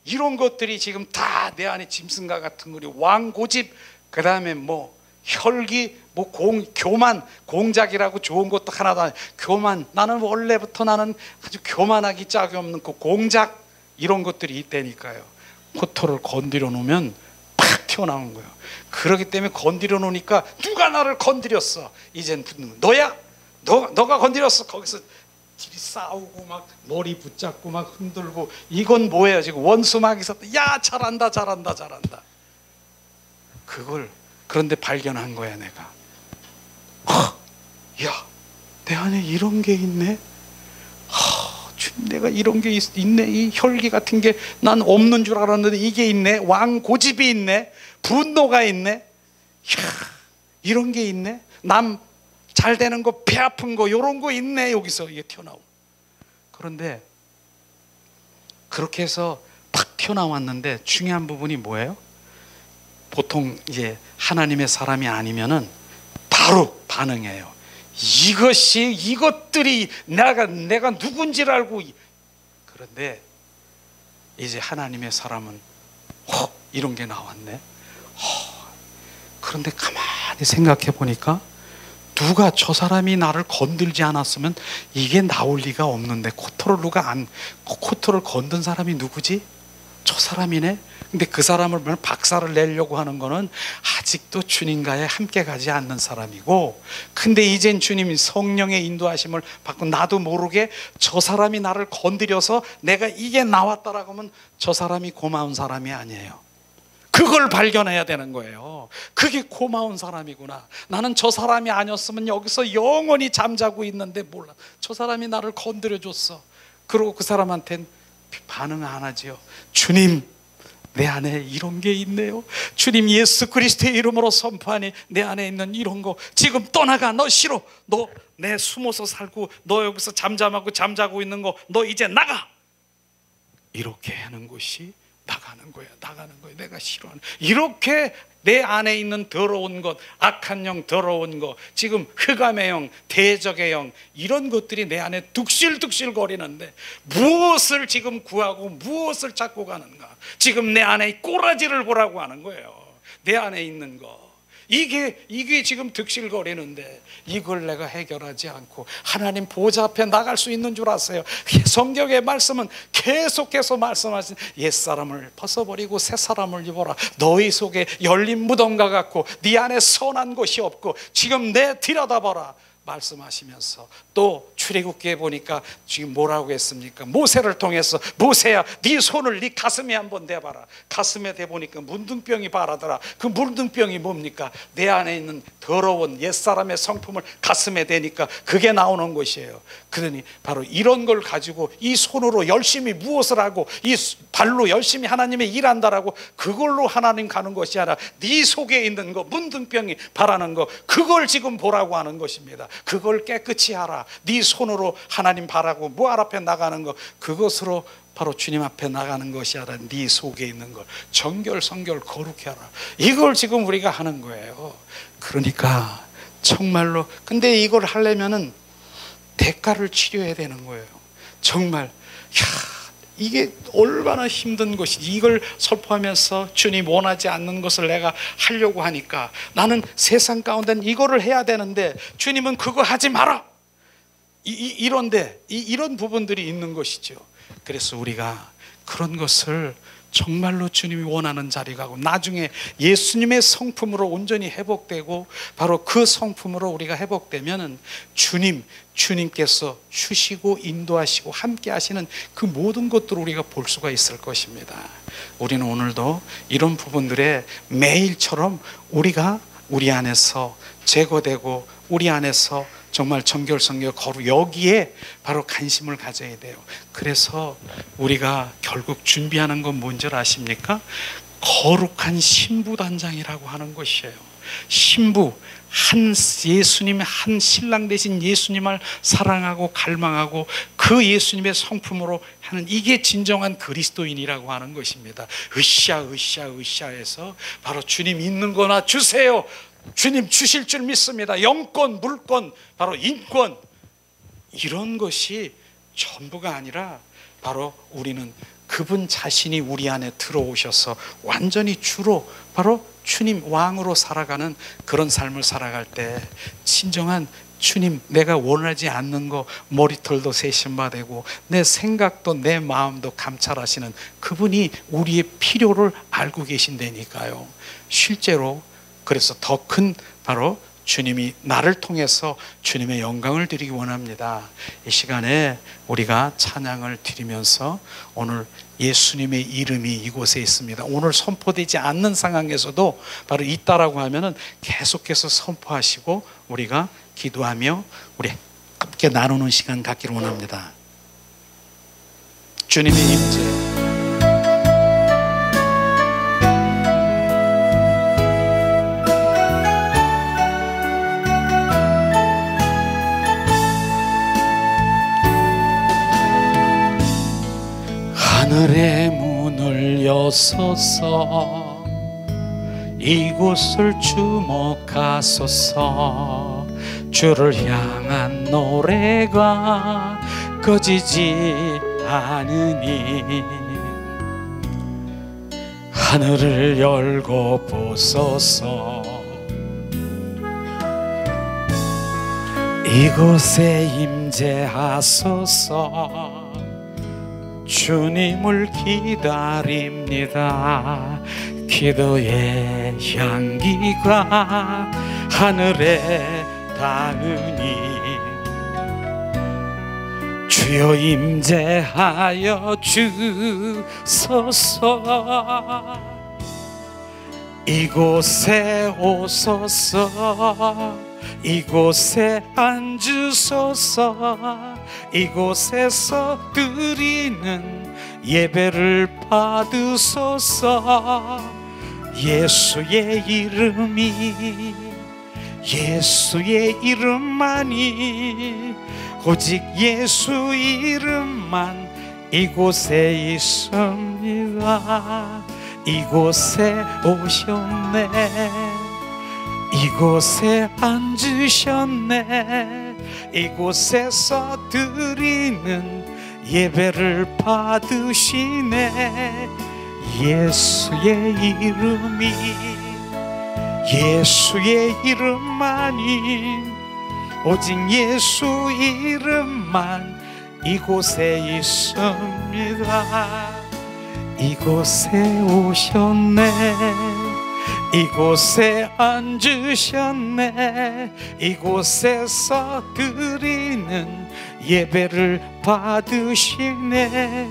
이런 것들이 지금 다 내 안에 짐승과 같은 거리, 왕고집, 그 다음에 뭐 혈기, 뭐 교만, 공작이라고 좋은 것도 하나도 아니에요. 교만, 나는 원래부터 나는 아주 교만하기 짝이 없는 그 공작, 이런 것들이 있다니까요. 코털을 건드려 놓으면 팍 튀어나오는 거예요. 그렇기 때문에 건드려 놓으니까 누가 나를 건드렸어? 이젠 붙는 거야. 너야? 너가 건드렸어. 거기서 둘이 싸우고 막 머리 붙잡고 막 흔들고, 이건 뭐예요? 지금 원수 막 있었다. 야, 잘한다. 그걸 그런데 발견한 거야, 내가. 야, 내 안에 이런 게 있네. 주님, 내가 이런 게 있네. 이 혈기 같은 게 난 없는 줄 알았는데 이게 있네. 왕 고집이 있네. 분노가 있네. 이런 게 있네. 남 잘 되는 거, 배 아픈 거, 이런 거 있네. 여기서 이게 튀어나오고. 그런데 그렇게 해서 탁 튀어나왔는데 중요한 부분이 뭐예요? 보통 이제 하나님의 사람이 아니면은 바로 반응해요. 이것들이 내가 누군지를 알고. 그런데 이제 하나님의 사람은 이런 게 나왔네. 그런데 가만히 생각해 보니까 누가 저 사람이 나를 건들지 않았으면 이게 나올 리가 없는데, 코트를 건든 사람이 누구지? 저 사람이네. 근데 그 사람을 박살을 내려고 하는 거는 아직도 주님과에 함께 가지 않는 사람이고, 근데 이젠 주님이 성령의 인도하심을 받고 나도 모르게 저 사람이 나를 건드려서 내가 이게 나왔다라고 하면 저 사람이 고마운 사람이 아니에요. 그걸 발견해야 되는 거예요. 그게 고마운 사람이구나. 나는 저 사람이 아니었으면 여기서 영원히 잠자고 있는데 몰라. 저 사람이 나를 건드려줬어. 그러고 그 사람한테는 반응 안 하지요. 주님, 내 안에 이런 게 있네요. 주님, 예수 그리스도의 이름으로 선포하니 내 안에 있는 이런 거 지금 떠나가. 너 싫어. 너 내 숨어서 살고 너 여기서 잠자고 있는 거 너 이제 나가. 이렇게 하는 것이 나가는 거야. 내가 싫어하는. 이렇게 내 안에 있는 더러운 것, 악한 영, 더러운 것, 지금 흑암의 영, 대적의 영, 이런 것들이 내 안에 득실득실 거리는데 무엇을 지금 구하고 무엇을 찾고 가는가? 지금 내 안에 꼬라지를 보라고 하는 거예요. 내 안에 있는 거. 이게 지금 득실거리는데 이걸 내가 해결하지 않고 하나님 보좌 앞에 나갈 수 있는 줄 아세요? 성경의 말씀은 계속해서 말씀하신 옛사람을 벗어버리고 새사람을 입어라. 너희 속에 열린 무덤과 같고 네 안에 선한 것이 없고 지금 내 들여다봐라 말씀하시면서, 또 출애굽기에 보니까 지금 뭐라고 했습니까? 모세를 통해서 모세야, 네 손을 네 가슴에 한번 대봐라. 가슴에 대보니까 문둥병이 바라더라. 그 문둥병이 뭡니까? 내 안에 있는 더러운 옛사람의 성품을 가슴에 대니까 그게 나오는 것이에요. 그러니 바로 이런 걸 가지고 이 손으로 열심히 무엇을 하고 이 발로 열심히 하나님의 일한다라고 그걸로 하나님 가는 것이 아니라 네 속에 있는 거, 문둥병이 바라는 거, 그걸 지금 보라고 하는 것입니다. 그걸 깨끗이 하라. 네 손으로 하나님 바라고 무할 앞에 나가는 거, 그것으로 바로 주님 앞에 나가는 것이 아니라 네 속에 있는 걸 정결 성결 거룩히 하라. 이걸 지금 우리가 하는 거예요. 그러니까 정말로, 근데 이걸 하려면은 대가를 치료해야 되는 거예요. 정말 이게 얼마나 힘든 것이. 이걸 설포하면서 주님 원하지 않는 것을 내가 하려고 하니까 나는 세상 가운데는 이거를 해야 되는데 주님은 그거 하지 마라. 이런 부분들이 있는 것이죠. 그래서 우리가 그런 것을 정말로 주님이 원하는 자리 가고 나중에 예수님의 성품으로 온전히 회복되고 바로 그 성품으로 우리가 회복되면 주님께서 주시고 인도하시고 함께 하시는 그 모든 것들을 우리가 볼 수가 있을 것입니다. 우리는 오늘도 이런 부분들에 매일처럼 우리가 우리 안에서 제거되고 우리 안에서 정말 정결성결 거룩, 여기에 바로 관심을 가져야 돼요. 그래서 우리가 결국 준비하는 건 뭔지 아십니까? 거룩한 신부단장이라고 하는 것이에요. 신부, 예수님의 한 신랑 되신 예수님을 사랑하고 갈망하고 그 예수님의 성품으로 하는, 이게 진정한 그리스도인이라고 하는 것입니다. 으쌰해서 바로 주님 있는 거나 주세요. 주님 주실 줄 믿습니다. 영권, 물권, 바로 인권, 이런 것이 전부가 아니라 바로 우리는 그분 자신이 우리 안에 들어오셔서 완전히 주로 바로 주님 왕으로 살아가는 그런 삶을 살아갈 때 진정한 주님, 내가 원하지 않는 거 머리털도 세심받고 내 생각도 내 마음도 감찰하시는 그분이 우리의 필요를 알고 계신다니까요. 실제로 그래서 더 큰 바로 주님이 나를 통해서 주님의 영광을 드리기 원합니다. 이 시간에 우리가 찬양을 드리면서 오늘 예수님의 이름이 이곳에 있습니다. 오늘 선포되지 않는 상황에서도 바로 있다라고 하면은 계속해서 선포하시고 우리가 기도하며 우리 함께 나누는 시간 갖기를 원합니다. 주님의 임재, 하늘의 문을 여소서, 이곳을 주목하소서. 주를 향한 노래가 꺼지지 않으니 하늘을 열고 보소서. 이곳에 임재하소서. 주님을 기다립니다. 기도의 향기가 하늘에 닿으니 주여 임재하여 주소서. 이곳에 오소서. 이곳에 앉으소서. 이곳에서 드리는 예배를 받으소서. 예수의 이름이, 예수의 이름만이, 오직 예수 이름만 이곳에 있습니다. 이곳에 오셨네. 이곳에 앉으셨네. 이곳에서 드리는 예배를 받으시네. 예수의 이름이, 예수의 이름만이, 오직 예수 이름만 이곳에 있습니다. 이곳에 오셨네. 이곳에 앉으셨네. 이곳에서 드리는 예배를 받으시네.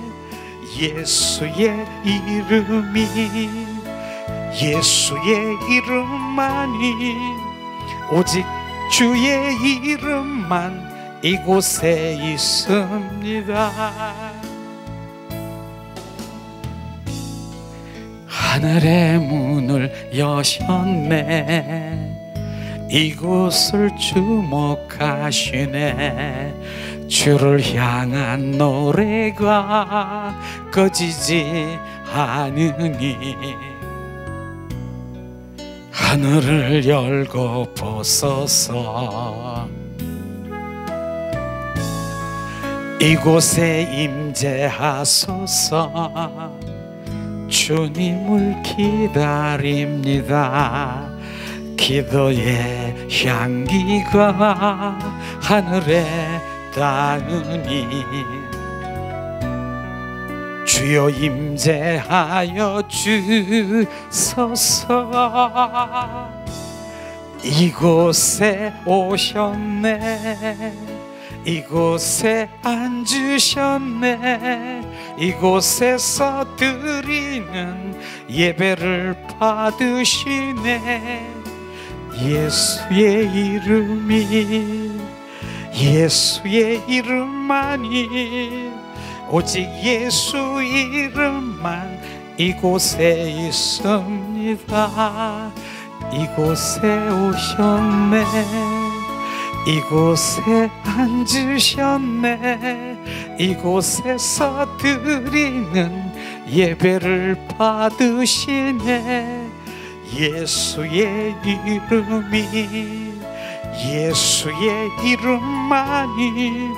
예수의 이름이, 예수의 이름만이, 오직 주의 이름만 이곳에 있습니다. 하늘의 문을 여셨네. 이곳을 주목하시네. 주를 향한 노래가 꺼지지 않으니 하늘을 열고 보소서. 이곳에 임재하소서. 주님을 기다립니다. 기도의 향기가 하늘에 닿으니 주여 임재하여 주소서. 이곳에 오셨네. 이곳에 앉으셨네. 이곳에서 드리는 예배를 받으시네. 예수의 이름이, 예수의 이름만이, 오직 예수 이름만 이곳에 있습니다. 이곳에 오셨네. 이곳에 앉으셨네. 이곳에서 드리는 예배를 받으시네. 예수의 이름이, 예수의 이름만이,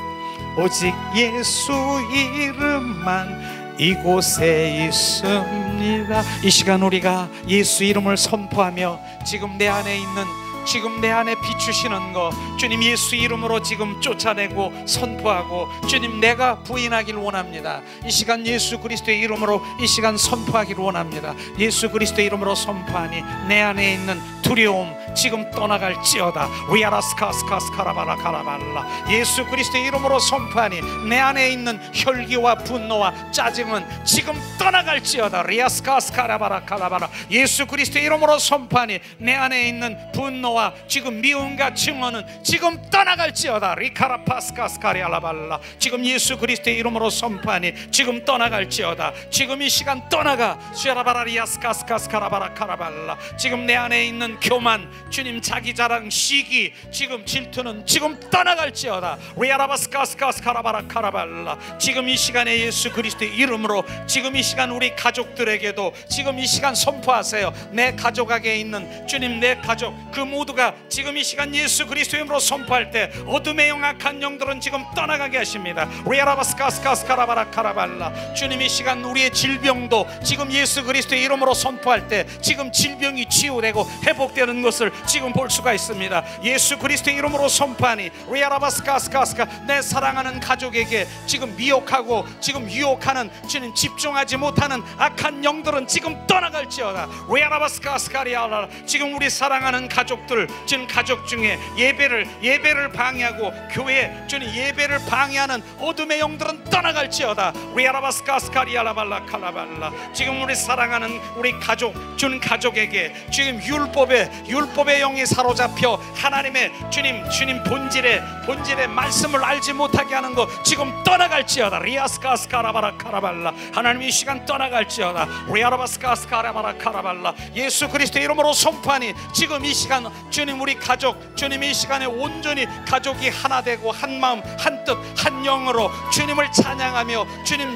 오직 예수 이름만 이곳에 있습니다. 이 시간 우리가 예수 이름을 선포하며 지금 내 안에 있는, 지금 내 안에 비추시는 거 주님 예수 이름으로 지금 쫓아내고 선포하고, 주님 내가 부인하기를 원합니다. 이 시간 예수 그리스도의 이름으로 이 시간 선포하기를 원합니다. 예수 그리스도의 이름으로 선포하니 내 안에 있는 두려움, 지금 떠나갈지어다. 위아라스카스카스카라바라 카라발라. 예수 그리스도의 이름으로 선포하니 내 안에 있는 혈기와 분노와 짜증은 지금 떠나갈지어다. 리아스카스카라바라 카라바라. 예수 그리스도의 이름으로 선포하니 내 안에 있는 분노와 지금 미움과 증오는 지금 떠나갈지어다. 리카라파스카스카리알라발라. 지금 예수 그리스도의 이름으로 선포하니 지금 떠나갈지어다. 지금 이 시간 떠나가. 슈라바라리아스카스카스카라바라 카라발라. 지금 내 안에 있는 교만, 주님 자기 자랑, 시기, 지금 질투는 지금 떠나갈지어다. 리아라바스카스카스카라바라 카라발라. 지금 이 시간에 예수 그리스도의 이름으로 지금 이 시간 우리 가족들에게도 지금 이 시간 선포하세요. 내 가족에게 있는 주님, 내 가족 그 모두가 지금 이 시간 예수 그리스도의 이름으로 선포할 때 어둠의 영악한 영들은 지금 떠나가게 하십니다. 리아라바스카스카스카라바라 카라발라. 주님 이 시간 우리의 질병도 지금 예수 그리스도의 이름으로 선포할 때 지금 질병이 치유되고 회복되는 것을 지금 볼 수가 있습니다. 예수 그리스도의 이름으로 선포하니 리아라바스카스카스카. 내 사랑하는 가족에게 지금 미혹하고 지금 유혹하는 주님 집중하지 못하는 악한 영들은 지금 떠나갈지어다. 리아라바스카스카리아라. 지금 우리 사랑하는 가족들, 지금 가족 중에 예배를 방해하고 교회 주님 예배를 방해하는 어둠의 영들은 떠나갈지어다. 리아라바스카스카리아라발라 칼라발라. 지금 우리 사랑하는 우리 가족, 주님 가족에게 지금 율법의 영이 사로잡혀 하나님의 주님 본질의 말씀을 알지 못하게 하는 것 지금 떠나갈지어다. 리아스카스카라바라 카라발라. 하나님 이 시간 떠나갈지어다. 리아라바스카스카라바라 카라발라. 예수 그리스도의 이름으로 선포하니 지금 이 시간 주님 우리 가족 주님 이 시간에 온전히 가족이 하나 되고 한 마음 한 뜻 한 영으로 주님을 찬양하며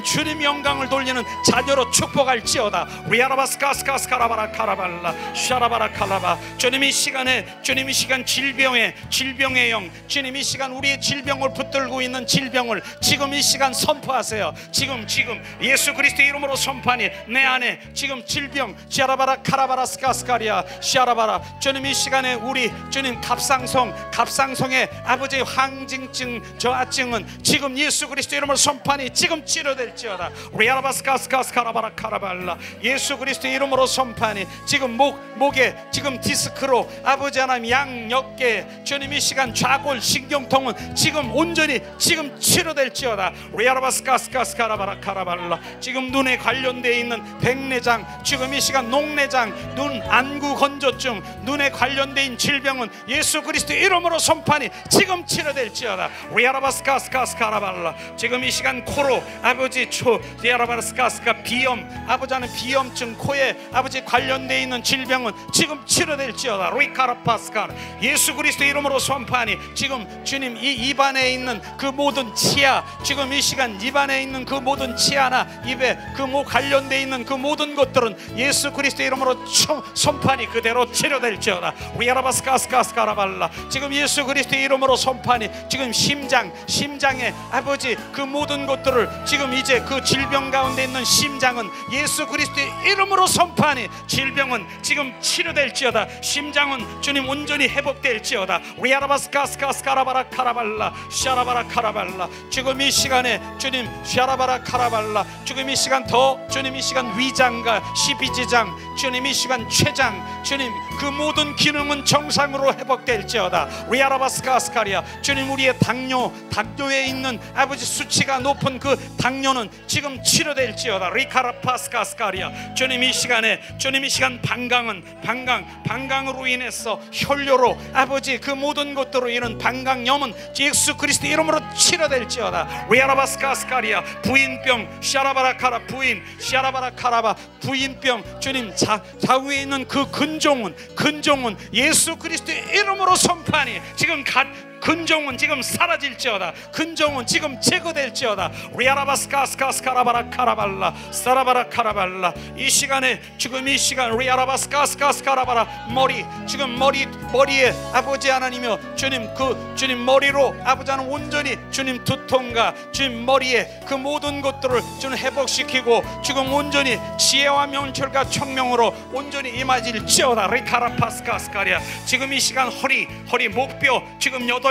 주님 영광을 돌리는 자녀로 축복할지어다. 리아라바스카스카스카라바라 카라발라 샤라바라 칼라바. 주님 이 시간에 주님 이 시간 질병의 영 주님 이 시간 우리의 질병을 붙들고 있는 질병을 지금 이 시간 선포하세요. 지금 예수 그리스도의 이름으로 선포하니 내 안에 지금 질병 샤라바라 카라바라스카스카리아 샤라바라. 주님 이 시간에 우리 주님 갑상성의 아버지의 항진증 저하증은 지금 예수 그리스도의 이름으로 선포하니 지금 치료될지어다. 리아라바스카스카스카라바라 카라발라. 예수 그리스도의 이름으로 선포하니 지금 목에 지금 디스크로 아버지 하나님 양옆에 주님 이 시간 좌골 신경통은 지금 온전히 지금 치료될지어다. 리아라바스카스카스카라바라 카라발라. 지금 눈에 관련되어 있는 백내장 지금 이 시간 녹내장 눈 안구 건조증 눈에 관련된 질병은 예수 그리스도의 이름으로 선포하니 지금 치료될지어다. 리아라바스카스카스카라발라. 지금 이 시간 코로 아버지 리아라바스카스카 비염 아버지 하는 비염증 코에 아버지 관련되어 있는 질병은 지금 치료될지어다. 리카라파스카. 예수 그리스도의 이름으로 선포하니 지금 주님 이 입안에 있는 그 모든 치아 지금 이 시간 입안에 있는 그 모든 치아나 입에 그 목 관련되어 있는 그 모든 것들은 예수 그리스도의 이름으로 선포하니 그대로 치료될지어다. 리아라바스카스카스카라발라. 지금 예수 그리스도의 이름으로 선포하니 지금 심장에 아버지 그 모든 것들을 지금 이제 그 질병 가운데 있는 심장은 예수 그리스도의 이름으로 선포하니 질병은 지금 치료될지어다. 심장은 주님 온전히 회복될지어다. 리아라바스카스카스카라바라 카라발라 샤라바라 카라발라. 지금 이 시간에 주님 샤라바라 카라발라. 지금 이 시간 더 주님 이 시간 위장과 십이지장 주님 이 시간 췌장 주님 그 모든 기능은 정상으로 회복될지어다. 리아라바스카스카리아. 주님 우리의 당뇨에 있는 아버지 수치가 높은 그 당뇨는 지금 치료될지어다. 리카라파스카스카리아. 주님 이 시간에 주님 이 시간 방광으로 인해서 혈뇨로 아버지 그 모든 것들로 인한 방광염은 예수 그리스도 이름으로 치료될지어다. 리아라바스카스카리아. 부인병 샤라바라카라 부인 샤라바라카라바 부인병 주님 좌우에 있는 그 근종은 예수 그리스도의 이름으로 선포하니 지금 근종은 지금 사라질지어다. 근종은 지금 제거될지어다. 리아라바스카스카스카라바라 카라발라 사라바라 카라발라. 이 시간에 지금 이 시간 리아라바스카스카스카라바라 지금 머리에 아버지 하나님이여 주님 머리로 아버지 하나님 온전히 주님 두통과 주님 머리에 그 모든 것들을 주님 회복시키고 지금 온전히 지혜와 명철과 청명으로 온전히 임하질지어다. 리카라파스카스카리아. 지금 이 시간 허리 목뼈 지금 8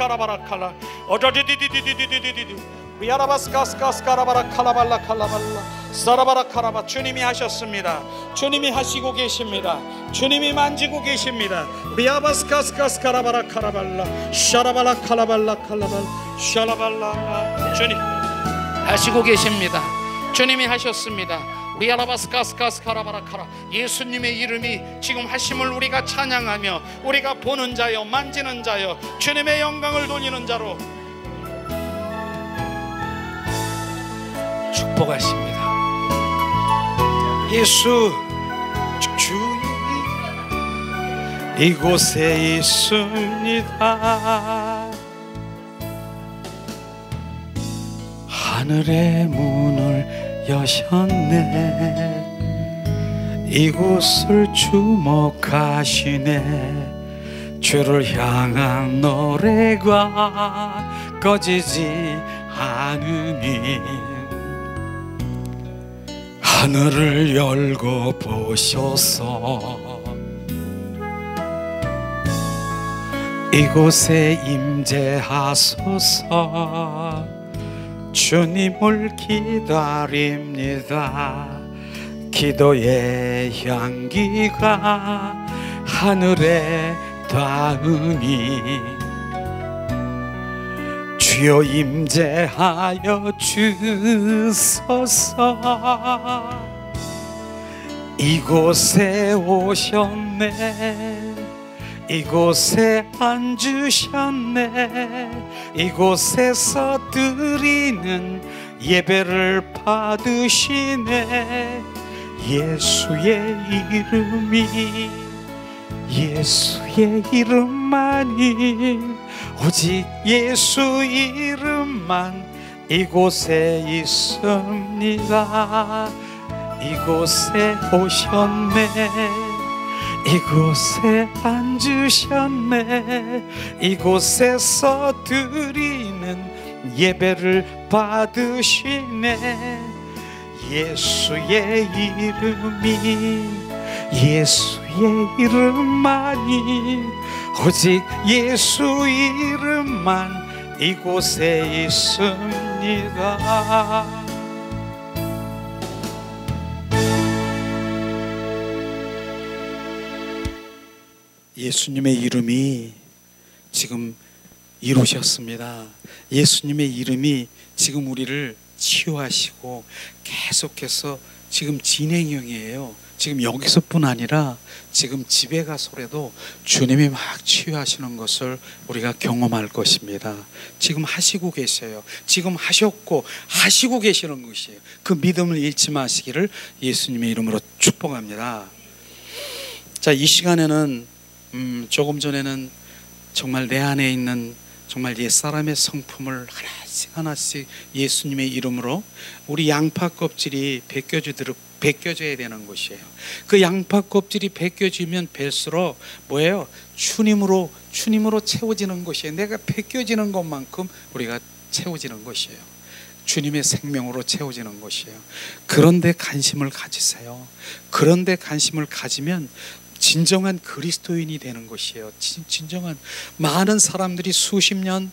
카라바라칼라 어저디디디디디디디디 리아라바스카스카스 카라바라 칼라발라 칼라발라 사라바라 카라바. 주님이 하셨습니다. 주님이 하시고 계십니다. 주님이 만지고 계십니다. 리아바스카스카스 카라바라 카라발라 샤라발라 칼라발라 칼라발 샤라발라. 주님 하시고 계십니다. 주님이 하셨습니다. 리아라바스카스카스 카라바라카라. 예수님의 이름이 지금 하심을 우리가 찬양하며 우리가 보는 자여 만지는 자여 주님의 영광을 돌리는 자로 축복하십니다. 예수 주님 이곳에 있습니다. 하늘의 문을 여셨네. 이곳을 주목하시네. 주를 향한 노래가 꺼지지 않으니 하늘을 열고 보셔서 이곳에 임재하소서. 주님을 기다립니다. 기도의 향기가 하늘에 닿으니 주여 임재하여 주소서. 이곳에 오셨네. 이곳에 앉으셨네. 이곳에서 드리는 예배를 받으시네. 예수의 이름만이 오직 예수 이름만 이곳에 있습니다. 이곳에 오셨네. 이곳에 앉으셨네. 이곳에서 드리는 예배를 받으시네. 예수의 이름만이 오직 예수 이름만 이곳에 있습니다. 예수님의 이름이 지금 이루셨습니다. 예수님의 이름이 지금 우리를 치유하시고 계속해서 지금 진행형이에요. 지금 여기서뿐 아니라 지금 집에 가서라도 주님이 막 치유하시는 것을 우리가 경험할 것입니다. 지금 하시고 계셔요. 지금 하셨고 하시고 계시는 것이에요. 그 믿음을 잃지 마시기를 예수님의 이름으로 축복합니다. 자, 이 시간에는 조금 전에는 정말 내 안에 있는 정말 옛사람의 성품을 하나씩 하나씩 예수님의 이름으로 우리 양파 껍질이 벗겨져야 되는 것이에요. 그 양파 껍질이 벗겨지면 뵐수록 뭐예요? 주님으로 채워지는 것이에요. 내가 벗겨지는 것만큼 우리가 채워지는 것이에요. 주님의 생명으로 채워지는 것이에요. 그런데 관심을 가지세요. 그런데 관심을 가지면 진정한 그리스도인이 되는 것이에요. 진정한 많은 사람들이 수십 년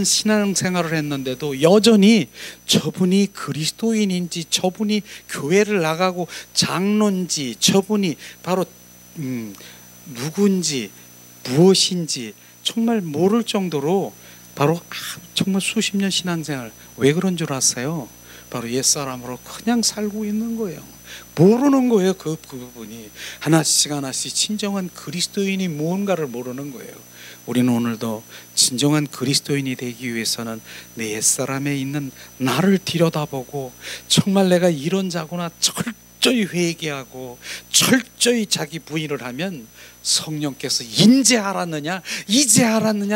신앙생활을 했는데도 여전히 저분이 그리스도인인지, 저분이 교회를 나가고 장로인지, 저분이 바로 누군지 무엇인지 정말 모를 정도로 바로 정말 수십 년 신앙생활, 왜 그런 줄 아세요? 바로 옛사람으로 그냥 살고 있는 거예요. 모르는 거예요. 그 부분이 하나씩 진정한 그리스도인이 무언가를 모르는 거예요. 우리는 오늘도 진정한 그리스도인이 되기 위해서는 내 옛사람에 있는 나를 들여다보고 정말 내가 이런 자구나 철저히 회개하고 철저히 자기 부인을 하면 성령께서 이제 알았느냐,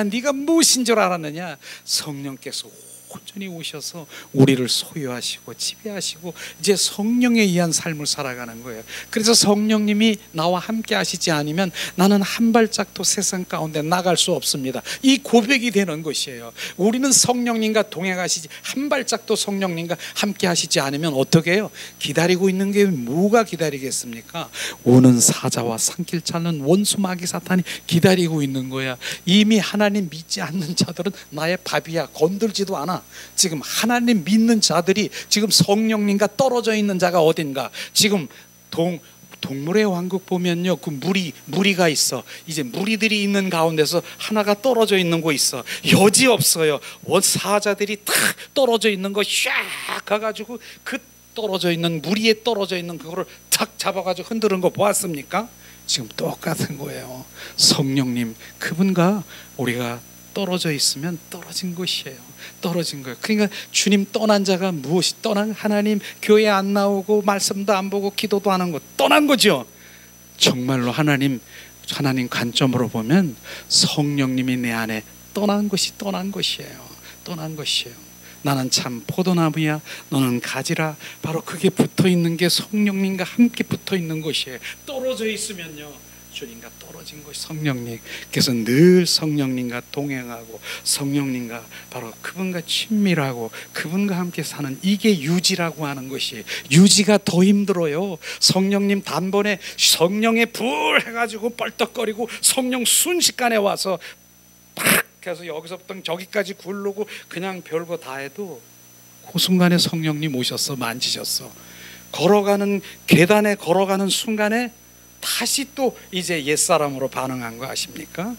네가 무엇인 줄 알았느냐, 성령께서 온전히 오셔서 우리를 소유하시고 지배하시고 이제 성령에 의한 삶을 살아가는 거예요. 그래서 성령님이 나와 함께 하시지 않으면 나는 한 발짝도 세상 가운데 나갈 수 없습니다. 이 고백이 되는 것이에요. 우리는 성령님과 동행하시지 한 발짝도 성령님과 함께 하시지 않으면 어떻게 해요? 기다리고 있는 게 뭐가 기다리겠습니까? 오는 사자와 산길 찾는 원수 마귀 사탄이 기다리고 있는 거야. 이미 하나님 믿지 않는 자들은 나의 밥이야. 건들지도 않아. 지금 하나님 믿는 자들이 지금 성령님과 떨어져 있는 자가 어딘가. 지금 동물의 왕국 보면요, 그 무리가 있어. 이제 무리들이 있는 가운데서 하나가 떨어져 있는 거 있어. 여지 없어요. 사자들이 탁 떨어져 있는 거 샥 가가지고 그 떨어져 있는 무리에 떨어져 있는 그거를 탁 잡아가지고 흔드는 거 보았습니까? 지금 똑같은 거예요. 성령님 그분과 우리가 떨어져 있으면 떨어진 것이에요. 떨어진 거예요. 그러니까 주님 떠난 자가 무엇이 떠난, 하나님 교회 안 나오고 말씀도 안 보고 기도도 안 한 것 떠난 거죠. 정말로 하나님 관점으로 보면 성령님이 내 안에 떠난 것이에요. 떠난 것이에요. 나는 참 포도나무야, 너는 가지라. 바로 그게 붙어 있는 게 성령님과 함께 붙어 있는 것이에요. 떨어져 있으면요, 주님과 떨어진 것이 성령님. 그래서 늘 성령님과 동행하고 성령님과 바로 그분과 친밀하고 그분과 함께 사는, 이게 유지라고 하는 것이. 유지가 더 힘들어요. 성령님 단번에 성령의 불 해가지고 뻘떡거리고 성령 순식간에 와서 팍 해서 여기서부터 저기까지 굴르고 그냥 별거 다 해도 그 순간에 성령님 오셨어, 만지셨어. 걸어가는 계단에 걸어가는 순간에 다시 또 이제 옛사람으로 반응한 거 아십니까?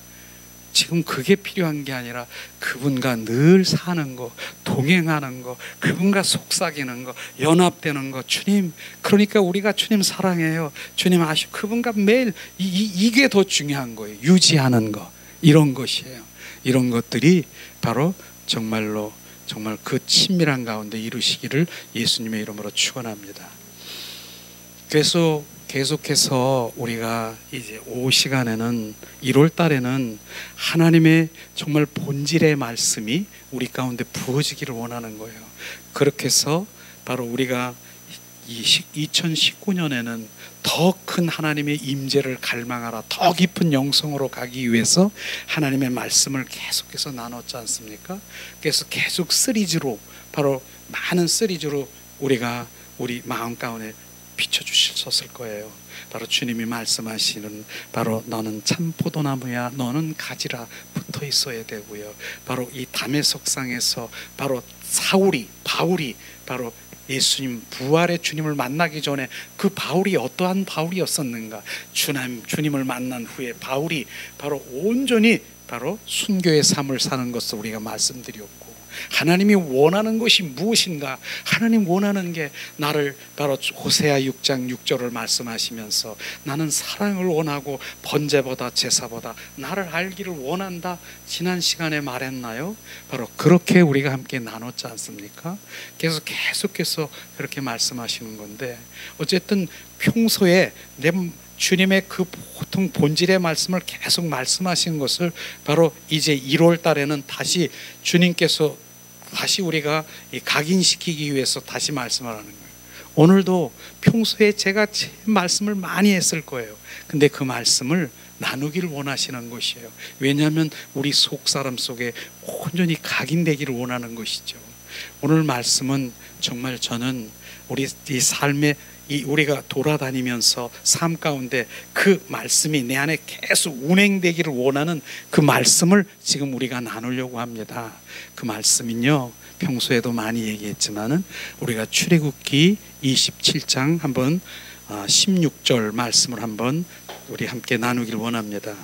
지금 그게 필요한 게 아니라 그분과 늘 사는 거, 동행하는 거, 그분과 속삭이는 거, 연합되는 거. 주님, 그러니까 우리가 주님 사랑해요. 주님 아시고 그분과 매일 이게 더 중요한 거예요. 유지하는 거, 이런 것이에요. 이런 것들이 바로 정말로 정말 그 친밀한 가운데 이루시기를 예수님의 이름으로 축원합니다. 그래서 계속해서 우리가 이제 오 시간에는 1월 달에는 하나님의 정말 본질의 말씀이 우리 가운데 부어지기를 원하는 거예요. 그렇게 해서 바로 우리가 2019년에는 더 큰 하나님의 임재를 갈망하라, 더 깊은 영성으로 가기 위해서 하나님의 말씀을 계속해서 나눴지 않습니까? 그래서 계속 시리즈로, 바로 많은 시리즈로 우리가 우리 마음 가운데 비춰주셨을 거예요. 바로 주님이 말씀하시는 바로 너는 참 포도나무야, 너는 가지라 붙어 있어야 되고요. 바로 이 다메섹상에서 바로 바울이 바로 예수님 부활의 주님을 만나기 전에 그 바울이 어떠한 바울이었었는가? 주님을 만난 후에 바울이 바로 온전히 바로 순교의 삶을 사는 것을 우리가 말씀드렸고, 하나님이 원하는 것이 무엇인가? 하나님 원하는 게 나를 바로 호세아 6장 6절을 말씀하시면서 나는 사랑을 원하고 번제보다 제사보다 나를 알기를 원한다. 지난 시간에 말했나요? 바로 그렇게 우리가 함께 나눴지 않습니까? 그래서 계속해서 그렇게 말씀하시는 건데, 어쨌든 평소에 내 주님의 그 보통 본질의 말씀을 계속 말씀하시는 것을 바로 이제 1월 달에는 다시 주님께서 다시 우리가 각인시키기 위해서 다시 말씀을 하는 거예요. 오늘도 평소에 제가 제 말씀을 많이 했을 거예요. 근데 그 말씀을 나누기를 원하시는 것이에요. 왜냐하면 우리 속사람 속에 온전히 각인되기를 원하는 것이죠. 오늘 말씀은 정말 저는 우리 이 삶의 우리가 돌아다니면서 삶 가운데 그 말씀이 내 안에 계속 운행되기를 원하는 그 말씀을 지금 우리가 나누려고 합니다. 그 말씀은요, 평소에도 많이 얘기했지만은 우리가 출애굽기 27장 한번 16절 말씀을 한번 우리 함께 나누길 원합니다.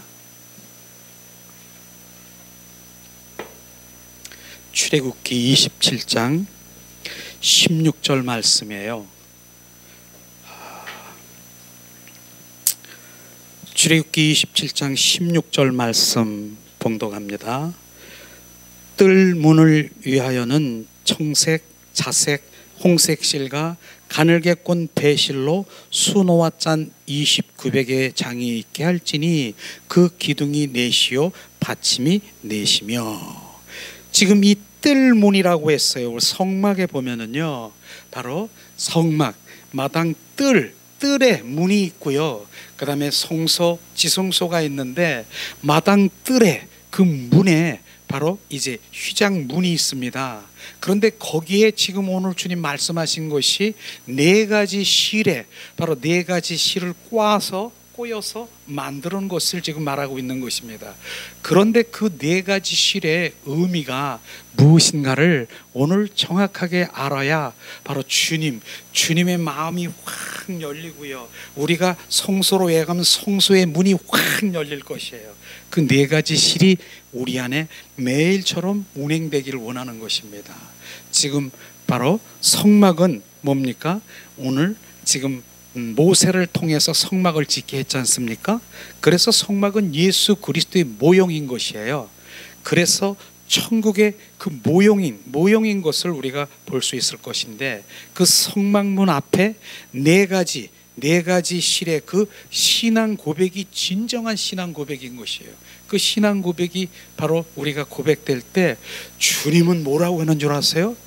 출애굽기 27장 16절 말씀이에요. 출애굽기 27장 16절 말씀 봉독합니다. 뜰 문을 위하여는 청색, 자색, 홍색 실과 가늘게 꼰 배실로 수노와 짠 29백의 장이 있게 할지니 그 기둥이 넷이요 받침이 넷이며. 지금 이 뜰문이라고 했어요. 성막에 보면은요, 바로 성막 마당 뜰에 문이 있고요. 그 다음에 성소, 지성소가 있는데 마당 뜰에 그 문에 바로 이제 휘장 문이 있습니다. 그런데 거기에 지금 오늘 주님 말씀하신 것이 네 가지 실에 바로 네 가지 실을 꼬여서 만드는 것을 지금 말하고 있는 것입니다. 그런데 그 네 가지 실의 의미가 무엇인가를 오늘 정확하게 알아야 바로 주님의 마음이 확 열리고요, 우리가 성소로 예가면 성소의 문이 확 열릴 것이에요. 그 네 가지 실이 우리 안에 매일처럼 운행되기를 원하는 것입니다. 지금 바로 성막은 뭡니까? 오늘 지금 모세를 통해서 성막을 짓게 했지 않습니까? 그래서 성막은 예수 그리스도의 모형인 것이에요. 그래서 천국의 그 모형인 것을 우리가 볼 수 있을 것인데, 그 성막문 앞에 네 가지 실의 그 신앙 고백이 진정한 신앙 고백인 것이에요. 그 신앙 고백이 바로 우리가 고백될 때 주님은 뭐라고 하는 줄 아세요?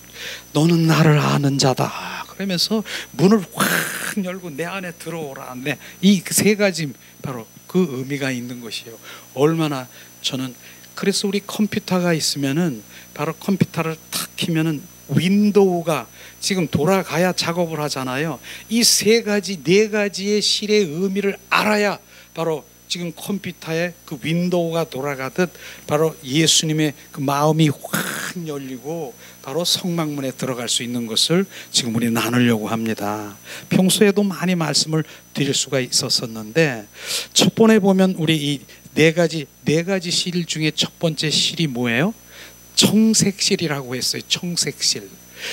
너는 나를 아는 자다. 그러면서 문을 확 열고 내 안에 들어오라. 이 세 가지 바로 그 의미가 있는 것이에요. 얼마나 저는 그래서 우리 컴퓨터가 있으면은 바로 컴퓨터를 탁 키면은 윈도우가 지금 돌아가야 작업을 하잖아요. 이 세 가지 네 가지의 실의 의미를 알아야 바로 지금 컴퓨터에 그 윈도우가 돌아가듯 바로 예수님의 그 마음이 확 열리고 바로 성막문에 들어갈 수 있는 것을 지금 우리 나누려고 합니다. 평소에도 많이 말씀을 드릴 수가 있었었는데, 첫 번에 보면 우리 이 네 가지 실 중에 첫 번째 실이 뭐예요? 청색실이라고 했어요. 청색실.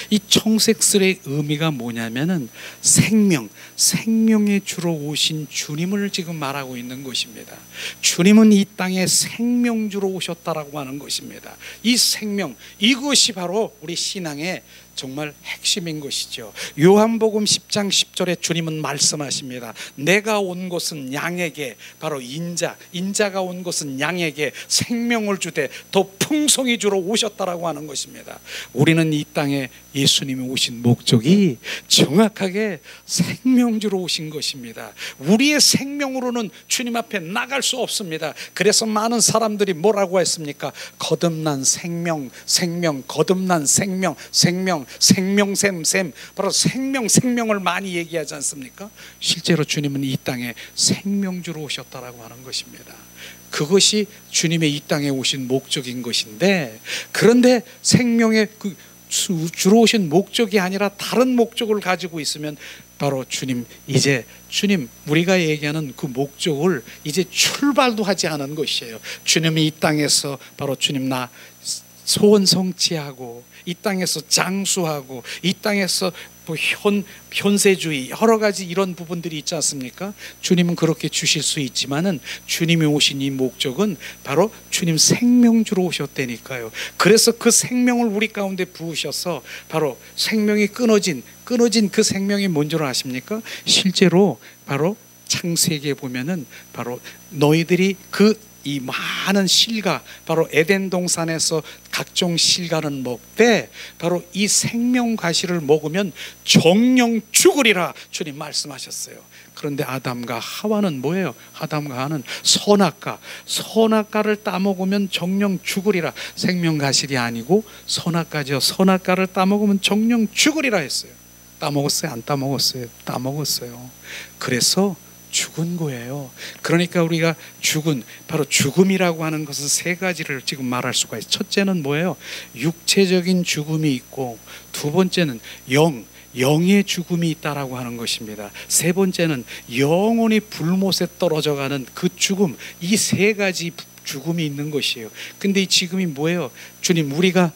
이 청색실의 의미가 뭐냐면은 생명의 주로 오신 주님을 지금 말하고 있는 것입니다. 주님은 이 땅에 생명 주로 오셨다라고 하는 것입니다. 이 생명, 이것이 바로 우리 신앙의 정말 핵심인 것이죠. 요한복음 10장 10절에 주님은 말씀하십니다. 내가 온 것은 양에게, 바로 인자가 온 것은 양에게 생명을 주되 더 풍성히 주러 오셨다라고 하는 것입니다. 우리는 이 땅에 예수님이 오신 목적이 정확하게 생명 주러 오신 것입니다. 우리의 생명으로는 주님 앞에 나갈 수 없습니다. 그래서 많은 사람들이 뭐라고 했습니까? 거듭난 생명, 거듭난 생명, 생명샘, 바로 생명을 많이 얘기하지 않습니까? 실제로 주님은 이 땅에 생명주로 오셨다라고 하는 것입니다. 그것이 주님의 이 땅에 오신 목적인 것인데, 그런데 생명의 그 주로 오신 목적이 아니라 다른 목적을 가지고 있으면 바로 이제 우리가 얘기하는 그 목적을 이제 출발도 하지 않은 것이에요. 주님이 이 땅에서 바로 주님 나 소원 성취하고 이 땅에서 장수하고 이 땅에서 뭐 현세주의 여러 가지 이런 부분들이 있지 않습니까? 주님은 그렇게 주실 수 있지만은 주님이 오신 이 목적은 바로 주님 생명 주러 오셨다니까요. 그래서 그 생명을 우리 가운데 부으셔서 바로 생명이 끊어진 그 생명이 뭔 줄 아십니까? 실제로 바로 창세기에 보면은 바로 너희들이 이 많은 실과 바로 에덴 동산에서 각종 실과는 먹되 바로 이 생명 과실을 먹으면 정령 죽으리라 주님 말씀하셨어요. 그런데 아담과 하와는 뭐예요? 아담과 하와는 선악과를 따먹으면 정령 죽으리라. 생명 과실이 아니고 선악과죠. 선악과를 따먹으면 정령 죽으리라 했어요. 따먹었어요? 안 따먹었어요? 따먹었어요. 그래서 죽은 거예요. 그러니까 우리가 바로 죽음이라고 하는 것은 세 가지를 지금 말할 수가 있어요. 첫째는 뭐예요? 육체적인 죽음이 있고, 두 번째는 영의 죽음이 있다라고 하는 것입니다. 세 번째는 영혼이 불못에 떨어져가는 그 죽음, 이 세 가지 죽음이 있는 것이에요. 근데 이 지금이 뭐예요? 주님, 우리가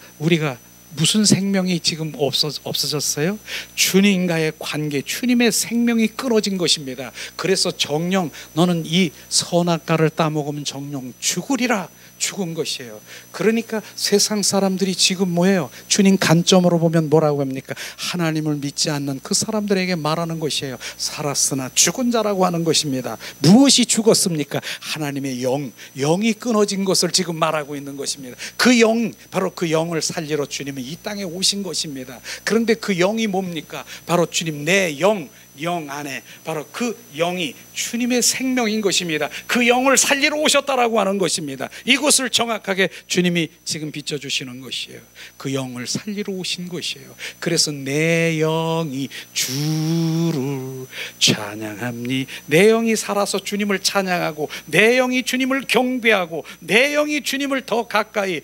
무슨 생명이 지금 없어졌어요? 주님과의 관계, 주님의 생명이 끊어진 것입니다. 그래서 정령 너는 이 선악과를 따먹으면 정령 죽으리라. 죽은 것이에요. 그러니까 세상 사람들이 지금 뭐예요? 주님 관점으로 보면 뭐라고 합니까? 하나님을 믿지 않는 그 사람들에게 말하는 것이에요. 살았으나 죽은 자라고 하는 것입니다. 무엇이 죽었습니까? 하나님의 영이 끊어진 것을 지금 말하고 있는 것입니다. 바로 그 영을 살리러 주님은 이 땅에 오신 것입니다. 그런데 그 영이 뭡니까? 바로 주님 내 영 안에 바로 그 영이 주님의 생명인 것입니다. 그 영을 살리러 오셨다라고 하는 것입니다. 이것을 정확하게 주님이 지금 비춰주시는 것이에요. 그 영을 살리러 오신 것이에요. 그래서 내 영이 주를 찬양합니. 내 영이 살아서 주님을 찬양하고, 내 영이 주님을 경배하고, 내 영이 주님을 더 가까이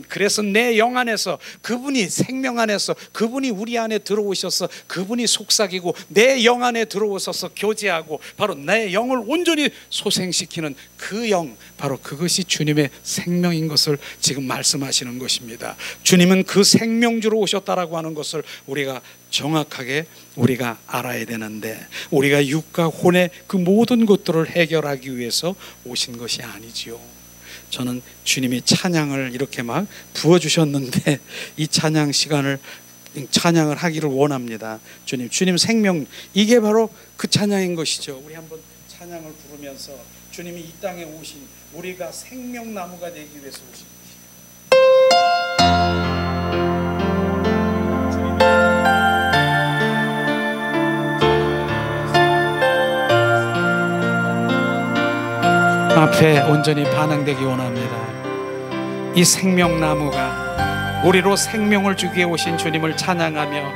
그래서 내 영 안에서 그분이 생명 안에서 그분이 우리 안에 들어오셔서 그분이 속삭이고 내 영 안에 들어오셔서 교제하고 바로 내 영을 온전히 소생시키는 그 영, 바로 그것이 주님의 생명인 것을 지금 말씀하시는 것입니다. 주님은 그 생명주로 오셨다라고 하는 것을 우리가 정확하게 우리가 알아야 되는데, 우리가 육과 혼의 그 모든 것들을 해결하기 위해서 오신 것이 아니지요. 저는 주님이 찬양을 이렇게 막 부어주셨는데 이 찬양을 하기를 원합니다. 주님 생명, 이게 바로 그 찬양인 것이죠. 우리 한번 찬양을 부르면서 주님이 이 땅에 오신, 우리가 생명나무가 되기 위해서 오신 것이죠. 앞에 온전히 반응되기 원합니다. 이 생명나무가 우리로 생명을 주기 위해 오신 주님을 찬양하며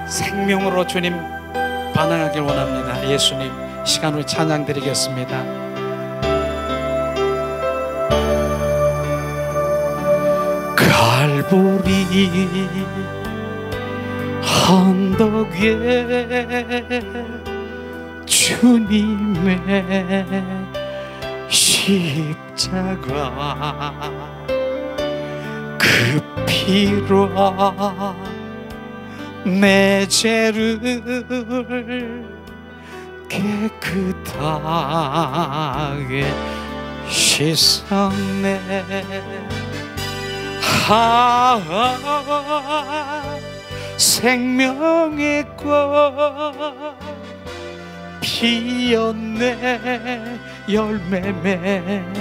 생명으로 주님 반응하길 원합니다. 예수님, 시간을 찬양 드리겠습니다. 갈보리 언덕 위에 주님의 십자가, 그 피로 내 죄를 깨끗하게 씻었네. 생명의 꽃 피었네. 열매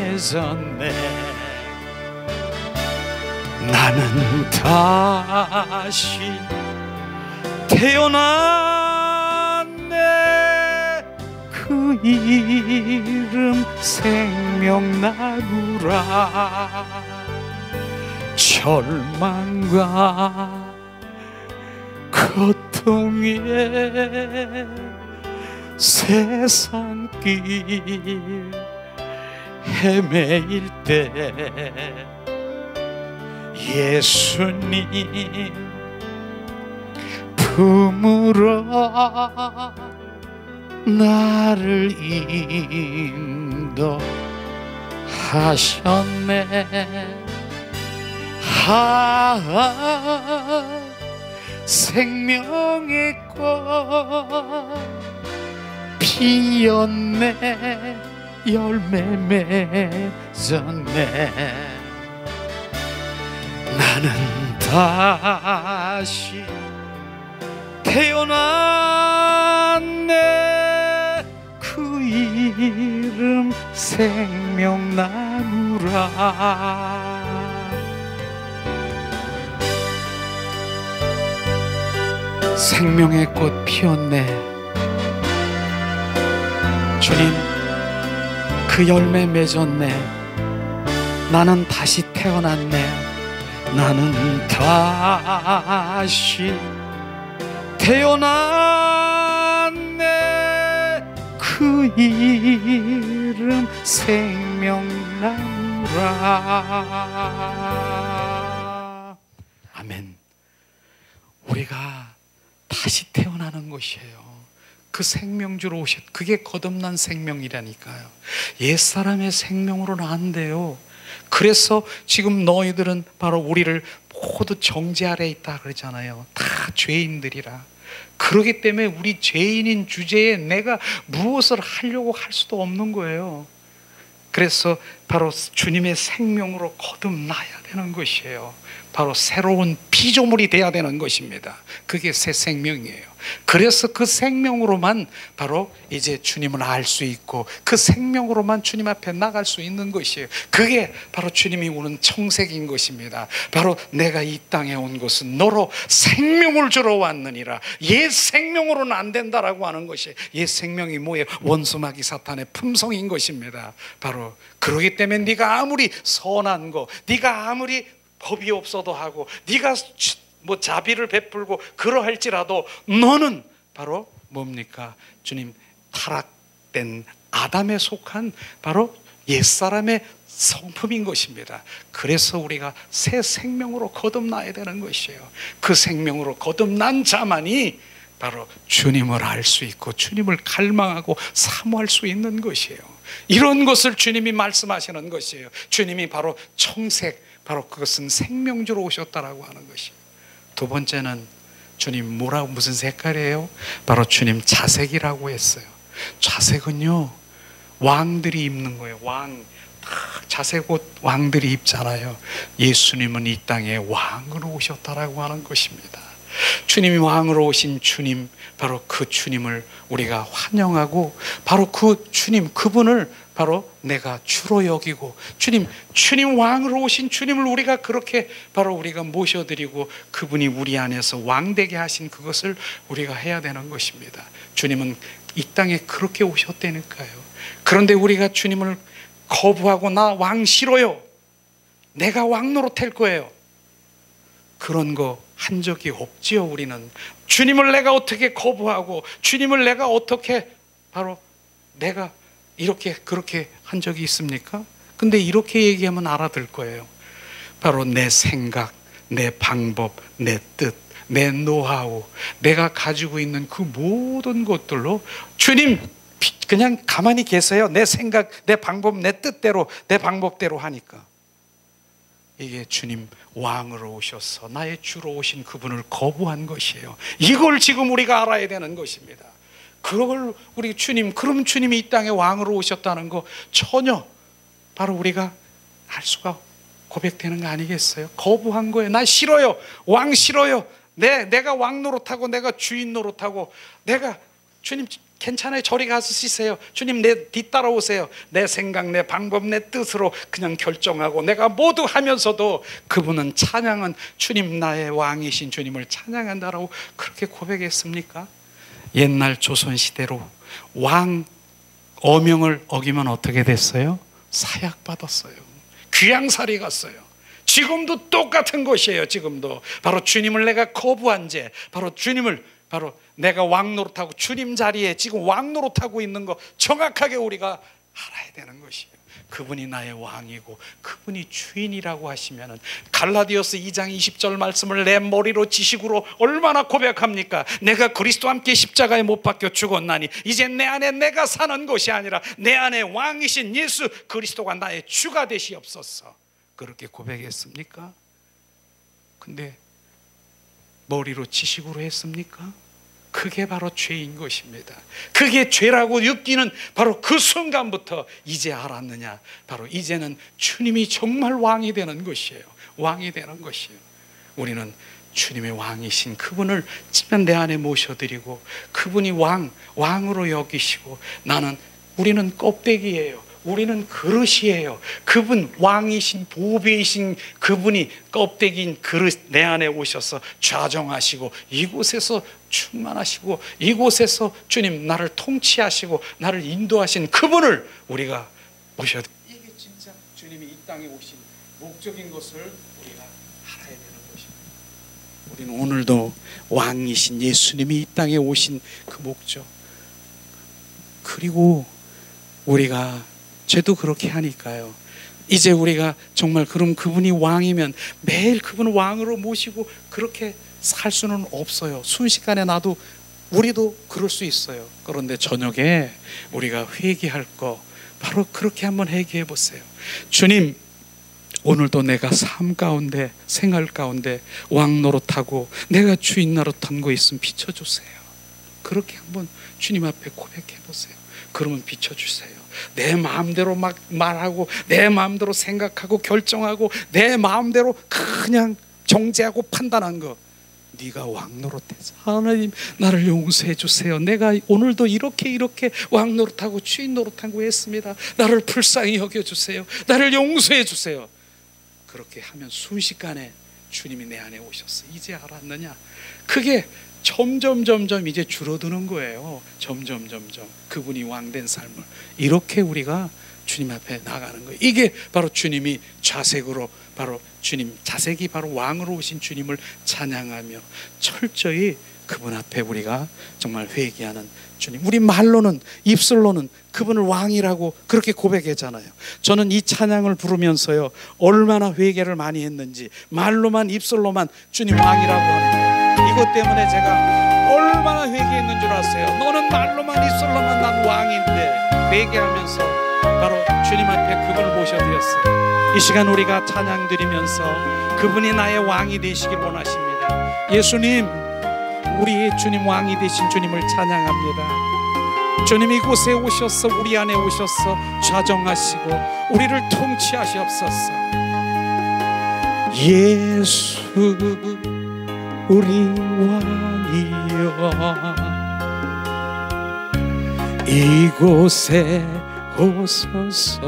맺었네. 나는 다시 태어났네. 그 이름 생명나무라. 절망과 고통에 세상길 헤매일 때 예수님 품으로 나를 인도하셨네. 생명의 꽃 피었네, 열매 맺었네. 나는 다시 태어났네. 그 이름 생명나무라. 생명의 꽃 피었네. 주님, 그 열매 맺었네. 나는 다시 태어났네. 나는 다시 태어났네. 그 이름 생명나무라. 아멘. 우리가 다시 태어나는 것이에요. 그 생명주로 오셨, 그게 거듭난 생명이라니까요. 옛사람의 생명으로는 안 돼요. 그래서 지금 너희들은 바로 우리를 모두 정죄 아래 있다 그러잖아요. 다 죄인들이라. 그러기 때문에 우리 죄인인 주제에 내가 무엇을 하려고 할 수도 없는 거예요. 그래서 바로 주님의 생명으로 거듭나야 되는 것이에요. 바로 새로운 피조물이 되어야 되는 것입니다. 그게 새 생명이에요. 그래서 그 생명으로만 바로 이제 주님을 알 수 있고, 그 생명으로만 주님 앞에 나갈 수 있는 것이에요. 그게 바로 주님이 오는 청색인 것입니다. 바로 내가 이 땅에 온 것은 너로 생명을 주러 왔느니라. 옛 생명으로는 안 된다라고 하는 것이, 옛 생명이 뭐예요? 원수마귀 사탄의 품성인 것입니다. 바로 그러기 때문에 네가 아무리 선한 거, 네가 아무리 법이 없어도 하고, 네가 뭐 자비를 베풀고 그러할지라도 너는 바로 뭡니까? 주님, 타락된 아담에 속한 바로 옛사람의 성품인 것입니다. 그래서 우리가 새 생명으로 거듭나야 되는 것이에요. 그 생명으로 거듭난 자만이 바로 주님을 알 수 있고 주님을 갈망하고 사모할 수 있는 것이에요. 이런 것을 주님이 말씀하시는 것이에요. 주님이 바로 청색, 바로 그것은 생명주로 오셨다라고 하는 것이에요. 두 번째는 주님 뭐라고, 무슨 색깔이에요? 바로 주님 자색이라고 했어요. 자색은요, 왕들이 입는 거예요. 왕, 자색 옷 왕들이 입잖아요. 예수님은 이 땅에 왕으로 오셨다라고 하는 것입니다. 주님이 왕으로 오신 주님, 바로 그 주님을 우리가 환영하고, 바로 그 주님, 그분을 바로 내가 주로 여기고, 주님 왕으로 오신 주님을 우리가 그렇게 바로 우리가 모셔드리고, 그분이 우리 안에서 왕되게 하신 그것을 우리가 해야 되는 것입니다. 주님은 이 땅에 그렇게 오셨다니까요. 그런데 우리가 주님을 거부하고 나 왕 싫어요, 내가 왕 노릇할 거예요, 그런 거 한 적이 없지요. 우리는 주님을 내가 어떻게 거부하고, 주님을 내가 어떻게 바로 내가 이렇게 그렇게 한 적이 있습니까? 근데 이렇게 얘기하면 알아들 거예요. 바로 내 생각, 내 방법, 내 뜻, 내 노하우, 내가 가지고 있는 그 모든 것들로 주님 그냥 가만히 계세요. 내 생각, 내 방법, 내 뜻대로, 내 방법대로 하니까. 이게 주님 왕으로 오셔서 나의 주로 오신 그분을 거부한 것이에요. 이걸 지금 우리가 알아야 되는 것입니다. 그걸 우리 주님, 그럼 주님이 이 땅에 왕으로 오셨다는 거 전혀 바로 우리가 알 수가, 고백되는 거 아니겠어요? 거부한 거예요. 나 싫어요, 왕 싫어요, 내가 왕 노릇하고 내가 주인 노릇하고, 내가 주님 괜찮아요, 저리 가서 씻으세요, 주님 내 뒤따라오세요, 내 생각, 내 방법, 내 뜻으로 그냥 결정하고 내가 모두 하면서도 그분은 찬양은 주님, 나의 왕이신 주님을 찬양한다라고 그렇게 고백했습니까? 옛날 조선시대로 왕 어명을 어기면 어떻게 됐어요? 사약받았어요. 귀양살이 갔어요. 지금도 똑같은 것이에요. 지금도 바로 주님을 내가 거부한 죄, 바로 주님을 바로 내가 왕 노릇하고 주님 자리에 지금 왕 노릇하고 있는 거 정확하게 우리가 알아야 되는 것이에요. 그분이 나의 왕이고 그분이 주인이라고 하시면은, 갈라디아서 2장 20절 말씀을 내 머리로 지식으로 얼마나 고백합니까? 내가 그리스도와 함께 십자가에 못 박혀 죽었나니 이제 내 안에 내가 사는 것이 아니라 내 안에 왕이신 예수 그리스도가 나의 주가 되시옵소서. 그렇게 고백했습니까? 근데 머리로 지식으로 했습니까? 그게 바로 죄인 것입니다. 그게 죄라고 느끼는 바로 그 순간부터 이제 알았느냐? 바로 이제는 주님이 정말 왕이 되는 것이에요. 왕이 되는 것이에요. 우리는 주님의 왕이신 그분을 내 안에 모셔드리고 그분이 왕으로 여기시고 우리는 껍데기예요. 우리는 그릇이에요. 그분 왕이신 보배이신 그분이 껍데기인 그릇 내 안에 오셔서 좌정하시고 이곳에서 충만하시고 이곳에서 주님 나를 통치하시고 나를 인도하신 그분을 우리가 모셔야 돼. 이게 진짜 주님이 이 땅에 오신 목적인 것을 우리가 알아야 되는 것입니다. 우리는 오늘도 왕이신 예수님이 이 땅에 오신 그 목적, 그리고 우리가 죄도 그렇게 하니까요. 이제 우리가 정말 그럼 그분이 왕이면 매일 그분을 왕으로 모시고 그렇게 살 수는 없어요. 순식간에 우리도 그럴 수 있어요. 그런데 저녁에 우리가 회개할 거 바로 그렇게 한번 회개해 보세요. 주님, 오늘도 내가 삶 가운데 생활 가운데 왕 노릇하고 내가 주인 노릇한 거 있으면 비춰주세요. 그렇게 한번 주님 앞에 고백해 보세요. 그러면 비춰주세요. 내 마음대로 막 말하고 내 마음대로 생각하고 결정하고 내 마음대로 그냥 정죄하고 판단한 거, 네가 왕 노릇해서 하나님 나를 용서해 주세요. 내가 오늘도 이렇게 왕 노릇하고 주인 노릇하고 했습니다. 나를 불쌍히 여겨주세요. 나를 용서해 주세요. 그렇게 하면 순식간에 주님이 내 안에 오셨어. 이제 알았느냐? 그게 점점 이제 줄어드는 거예요. 점점 그분이 왕된 삶을 이렇게 우리가 주님 앞에 나가는 거예요. 이게 바로 주님이 좌색으로 바로 주님 자색이 바로 왕으로 오신 주님을 찬양하며 철저히 그분 앞에 우리가 정말 회개하는 주님. 우리 말로는 입술로는 그분을 왕이라고 그렇게 고백했잖아요. 저는 이 찬양을 부르면서요 얼마나 회개를 많이 했는지 말로만 입술로만 주님 왕이라고 하는 거예요. 이것 때문에 제가 얼마나 회개했는 줄 아세요? 너는 말로만 입술로만 난 왕인데, 회개하면서 바로 주님 앞에 그분을 모셔드렸어요. 이 시간 우리가 찬양 드리면서 그분이 나의 왕이 되시길 원하십니다. 예수님, 우리의 주님 왕이 되신 주님을 찬양합니다. 주님 이곳에 오셔서 우리 안에 오셔서 좌정하시고 우리를 통치하시옵소서. 예수 우리 왕이여 이곳에 오소서.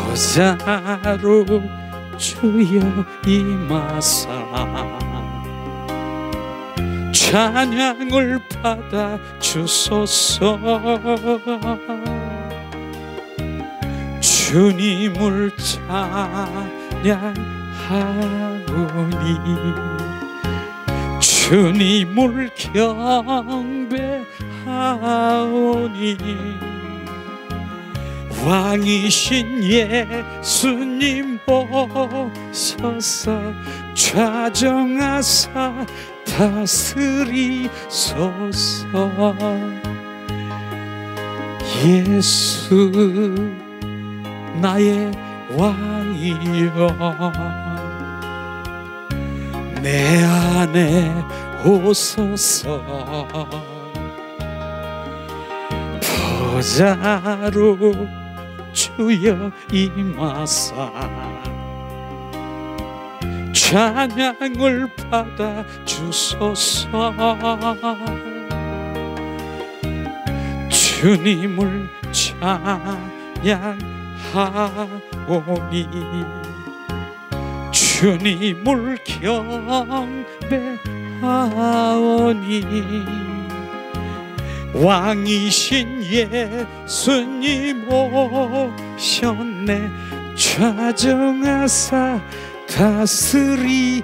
보좌로 주여 임하사 찬양을 받아 주소서. 주님을 찬양하오니 주님을 경배하오니 왕이신 예수님 오셔서 좌정하사 다스리소서. 예수 나의 왕이여 내 안에 오소서. 보좌로 주여 임하사 찬양을 받아 주소서. 주님을 찬양하오니 주님을 경배하오니 왕이신 예수님 오셨네 좌정하사 다스리소서.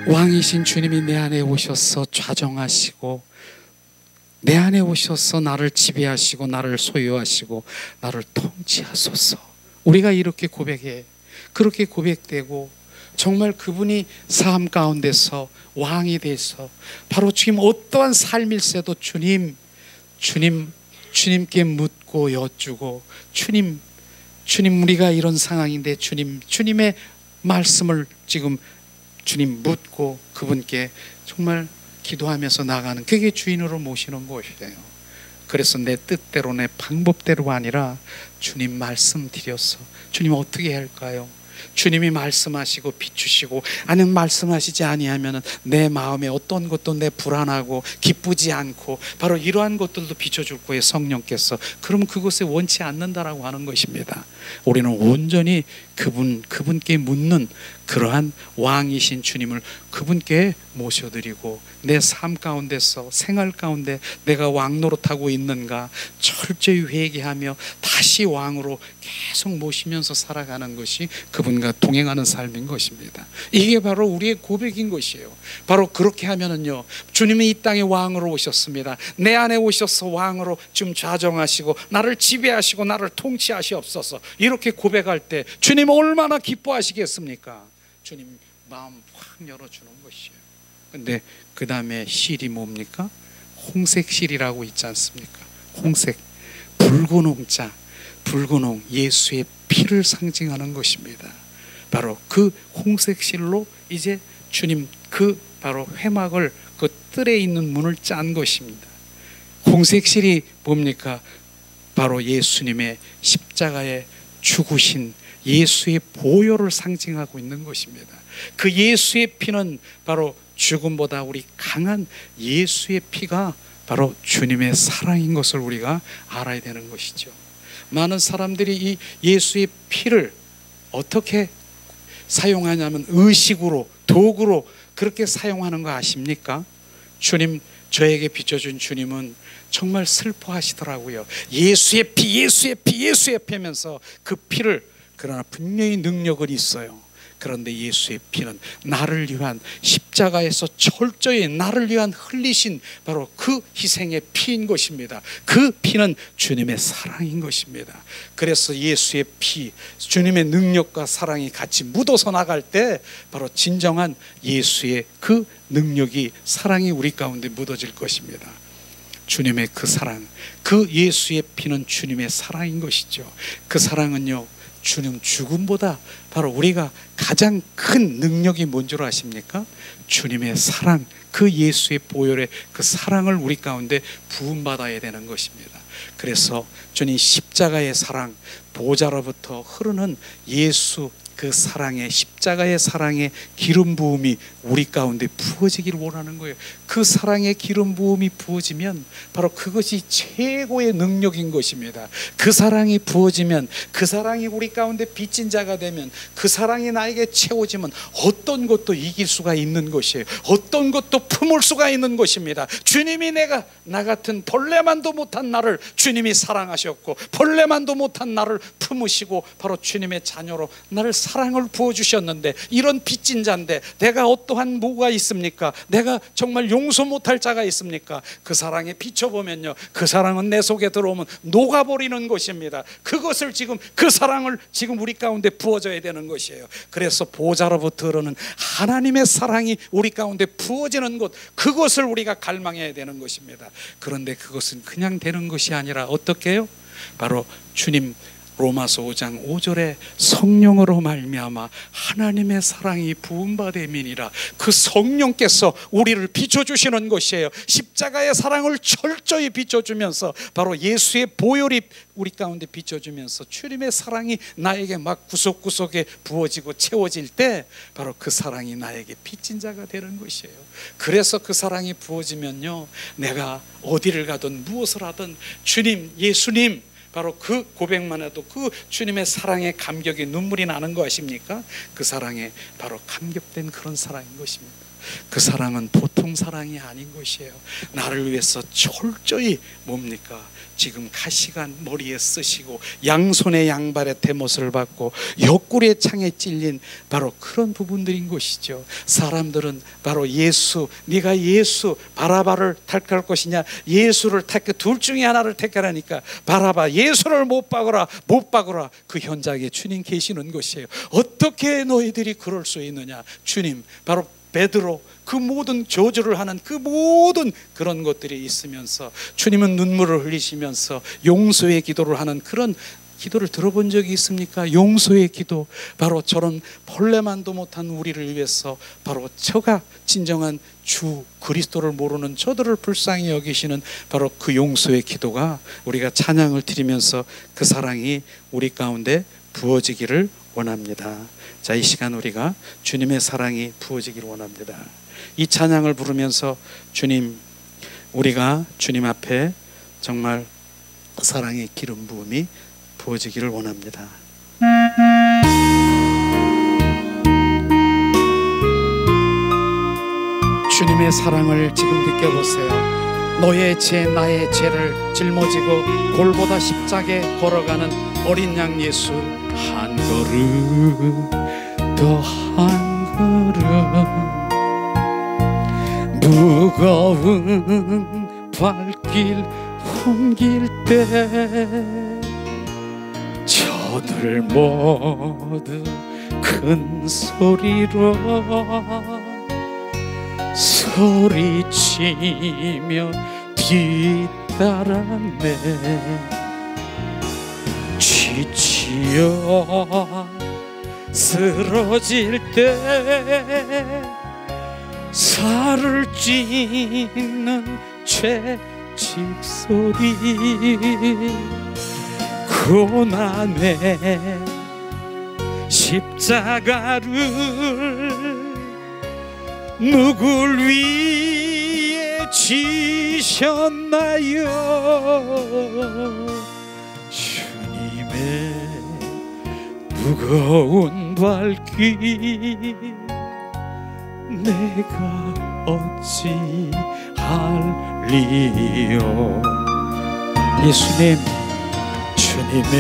왕이신 주님이 내 안에 오셔서 좌정하시고 내 안에 오셔서 나를 지배하시고 나를 소유하시고 나를 통치하소서. 우리가 이렇게 고백해, 그렇게 고백되고 정말 그분이 삶 가운데서 왕이 돼서 바로 지금 어떠한 삶일세도 주님 주님께 묻고 여쭈고, 주님 우리가 이런 상황인데 주님의 말씀을 지금 주님 묻고 그분께 정말 기도하면서 나가는, 그게 주인으로 모시는 것이에요. 그래서 내 뜻대로 내 방법대로 아니라 주님 말씀 드려서, 주님 어떻게 할까요? 주님이 말씀하시고 비추시고, 아니면 말씀하시지 아니하면 내 마음에 어떤 것도 내 불안하고 기쁘지 않고, 바로 이러한 것들도 비춰줄 거예요, 성령께서. 그러면 그것에 원치 않는다라고 하는 것입니다. 우리는 온전히 그분께 묻는 그러한 왕이신 주님을 그분께 모셔드리고, 내 삶 가운데서, 생활 가운데 내가 왕 노릇하고 있는가 철저히 회개하며 다시 왕으로 계속 모시면서 살아가는 것이 그분과 동행하는 삶인 것입니다. 이게 바로 우리의 고백인 것이에요. 바로 그렇게 하면은요, 주님이 이 땅에 왕으로 오셨습니다. 내 안에 오셔서 왕으로 지금 좌정하시고 나를 지배하시고 나를 통치하시옵소서, 이렇게 고백할 때 주님 얼마나 기뻐하시겠습니까? 주님 마음 확 열어주는 것이에요. 근데 그 다음에 실이 뭡니까? 홍색 실이라고 있지 않습니까? 홍색, 붉은 홍자, 붉은 홍, 예수의 피를 상징하는 것입니다. 바로 그 홍색 실로 이제 주님 그 바로 회막을, 그 뜰에 있는 문을 짠 것입니다. 홍색 실이 뭡니까? 바로 예수님의 십자가에 죽으신 예수의 보혈을 상징하고 있는 것입니다. 그 예수의 피는 바로 죽음보다 우리 강한 예수의 피가 바로 주님의 사랑인 것을 우리가 알아야 되는 것이죠. 많은 사람들이 이 예수의 피를 어떻게 사용하냐면 의식으로, 도구로 그렇게 사용하는 거 아십니까? 주님, 저에게 비춰준 주님은 정말 슬퍼하시더라고요. 예수의 피, 예수의 피, 예수의 피 하면서 그 피를, 그러나 분명히 능력은 있어요. 그런데 예수의 피는 나를 위한, 십자가에서 철저히 나를 위한 흘리신 바로 그 희생의 피인 것입니다. 그 피는 주님의 사랑인 것입니다. 그래서 예수의 피, 주님의 능력과 사랑이 같이 묻어서 나갈 때 바로 진정한 예수의 그 능력이, 사랑이 우리 가운데 묻어질 것입니다. 주님의 그 사랑, 그 예수의 피는 주님의 사랑인 것이죠. 그 사랑은요, 주님 죽음보다 바로 우리가 가장 큰 능력이 뭔 줄 아십니까? 주님의 사랑, 그 예수의 보혈의 그 사랑을 우리 가운데 부음받아야 되는 것입니다. 그래서 주님 십자가의 사랑, 보좌로부터 흐르는 예수 그 사랑의, 십자가의 사랑의 기름 부음이 우리 가운데 부어지길 원하는 거예요. 그 사랑의 기름 부음이 부어지면 바로 그것이 최고의 능력인 것입니다. 그 사랑이 부어지면, 그 사랑이 우리 가운데 빚진 자가 되면, 그 사랑이 나에게 채워지면 어떤 것도 이길 수가 있는 것이에요. 어떤 것도 품을 수가 있는 것입니다. 주님이 나 같은 벌레만도 못한 나를 주님이 사랑하셨고, 벌레만도 못한 나를 품으시고 바로 주님의 자녀로 나를 사랑을 부어주셨는데, 이런 빚진 자인데 내가 어떠한 뭐가 있습니까? 내가 정말 용서 못할 자가 있습니까? 그 사랑에 비춰보면요, 그 사랑은 내 속에 들어오면 녹아버리는 것입니다. 그것을 지금, 그 사랑을 지금 우리 가운데 부어져야 되는 것이에요. 그래서 보좌로부터 흐르는 하나님의 사랑이 우리 가운데 부어지는 것, 그것을 우리가 갈망해야 되는 것입니다. 그런데 그것은 그냥 되는 것이 아니라 어떻게 해요? 바로 주님 로마서 5장 5절에 성령으로 말미암아 하나님의 사랑이 부음받음이니라. 그 성령께서 우리를 비춰주시는 것이에요. 십자가의 사랑을 철저히 비춰주면서 바로 예수의 보혈이 우리 가운데 비춰주면서 주님의 사랑이 나에게 막 구석구석에 부어지고 채워질 때 바로 그 사랑이 나에게 빚진 자가 되는 것이에요. 그래서 그 사랑이 부어지면요, 내가 어디를 가든 무엇을 하든 주님, 예수님, 바로 그 고백만 해도 그 주님의 사랑에 감격이 눈물이 나는 거 아십니까? 그 사랑에 바로 감격된 그런 사랑인 것입니다. 그 사랑은 보통 사랑이 아닌 것이에요. 나를 위해서 철저히 뭡니까? 지금 가시관 머리에 쓰시고 양손에 양발에 대못을 받고 옆구리에 창에 찔린 바로 그런 부분들인 것이죠. 사람들은 바로 예수, 네가 예수 바라바를 택할 것이냐 예수를 택해, 둘 중에 하나를 택하라니까 바라바, 예수를 못 박으라, 못 박으라. 그 현장에 주님 계시는 것이에요. 어떻게 너희들이 그럴 수 있느냐? 주님, 바로 베드로, 그 모든 저주를 하는 그 모든 그런 것들이 있으면서 주님은 눈물을 흘리시면서 용서의 기도를 하는 그런 기도를 들어본 적이 있습니까? 용서의 기도, 바로 저런 벌레만도 못한 우리를 위해서 바로 저가 진정한 주 그리스도를 모르는 저들을 불쌍히 여기시는 바로 그 용서의 기도가 우리가 찬양을 드리면서 그 사랑이 우리 가운데 부어지기를 원합니다. 자, 이 시간 우리가 주님의 사랑이 부어지기를 원합니다. 이 찬양을 부르면서 주님, 우리가 주님 앞에 정말 사랑의 기름 부음이 부어지기를 원합니다. 주님의 사랑을 지금 느껴보세요. 너의 죄 나의 죄를 짊어지고 골고다 십자가에 걸어가는 어린 양 예수, 한 걸음 또 한 걸음 무거운 발길 옮길 때 저들 모두 큰 소리로 소리치며 뒤따랐네. 지치어 쓰러질 때 살을 찢는 채찍 소리, 고난의 십자가를 누굴 위해 지셨나요? 주님의 무거운 발길 내가 어찌 할리요? 예수님, 주님의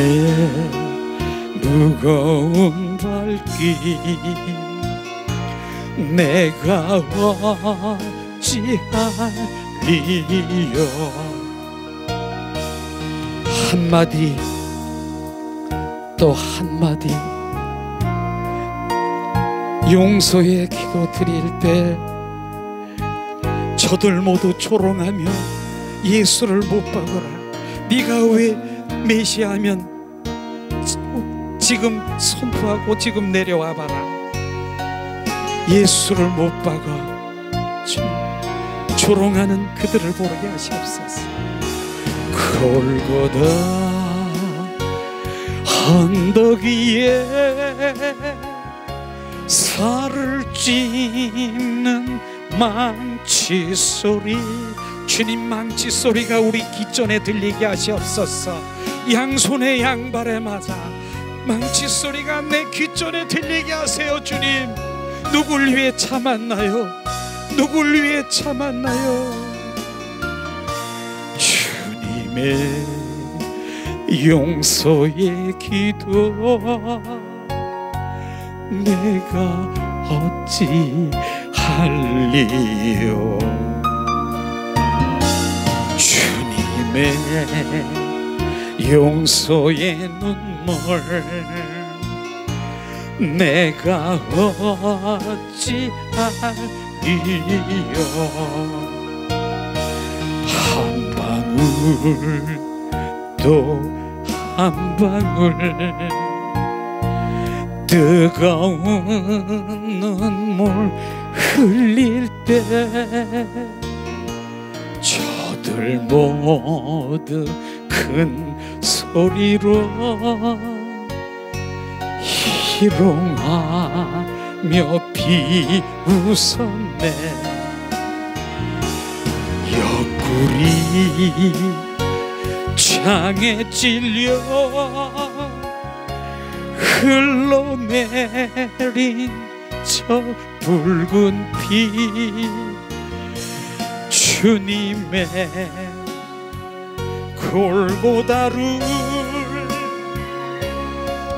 무거운 발길 내가 어찌 할리요? 한마디 또 한마디 용서의 기도 드릴 때 저들 모두 조롱하며 예수를 못 박아라, 네가 왜 메시아면 지금 선포하고 지금 내려와 봐라. 예수를 못 박아 조롱하는 그들을 보게 하시옵소서. 골고다 언덕 위에 살을 찢는 망치 소리, 주님 망치 소리가 우리 귓전에 들리게 하시옵소서. 양손에 양발에 맞아 망치 소리가 내 귓전에 들리게 하세요. 주님, 누굴 위해 참았나요? 누굴 위해 참았나요? 주님의 용서의 기도 내가 어찌 할리요? 주님의 용서의 눈물 내가 어찌 할리요? 한 방울 또 한 방울 뜨거운 눈물 흘릴 때 저들 모두 큰 소리로 희롱하며 비웃었네. 옆구리 창에 찔려 흘러내린 저 붉은 피, 주님의 골고다를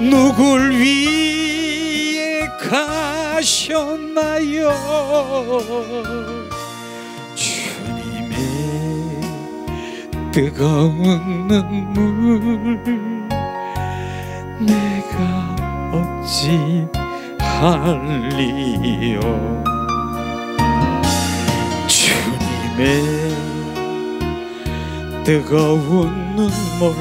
누굴 위해 가셨나요? 주님의 뜨거운 눈물 내가 어찌 할리요? 주님의 뜨거운 눈물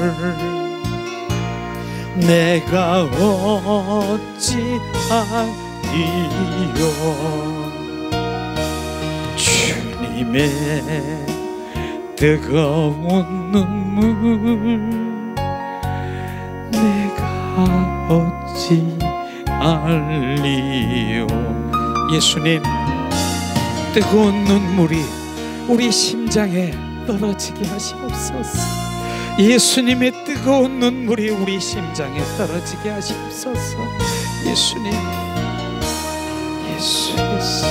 내가 어찌 하리요. 주님의 뜨거운 눈물 내가 어찌 알리요. 예수님, 뜨거운 눈물이 우리 심장에 떨어지게 하시옵소서. 예수님의 뜨거운 눈물이 우리 심장에 떨어지게 하시옵소서. 예수님, 예수, 예수.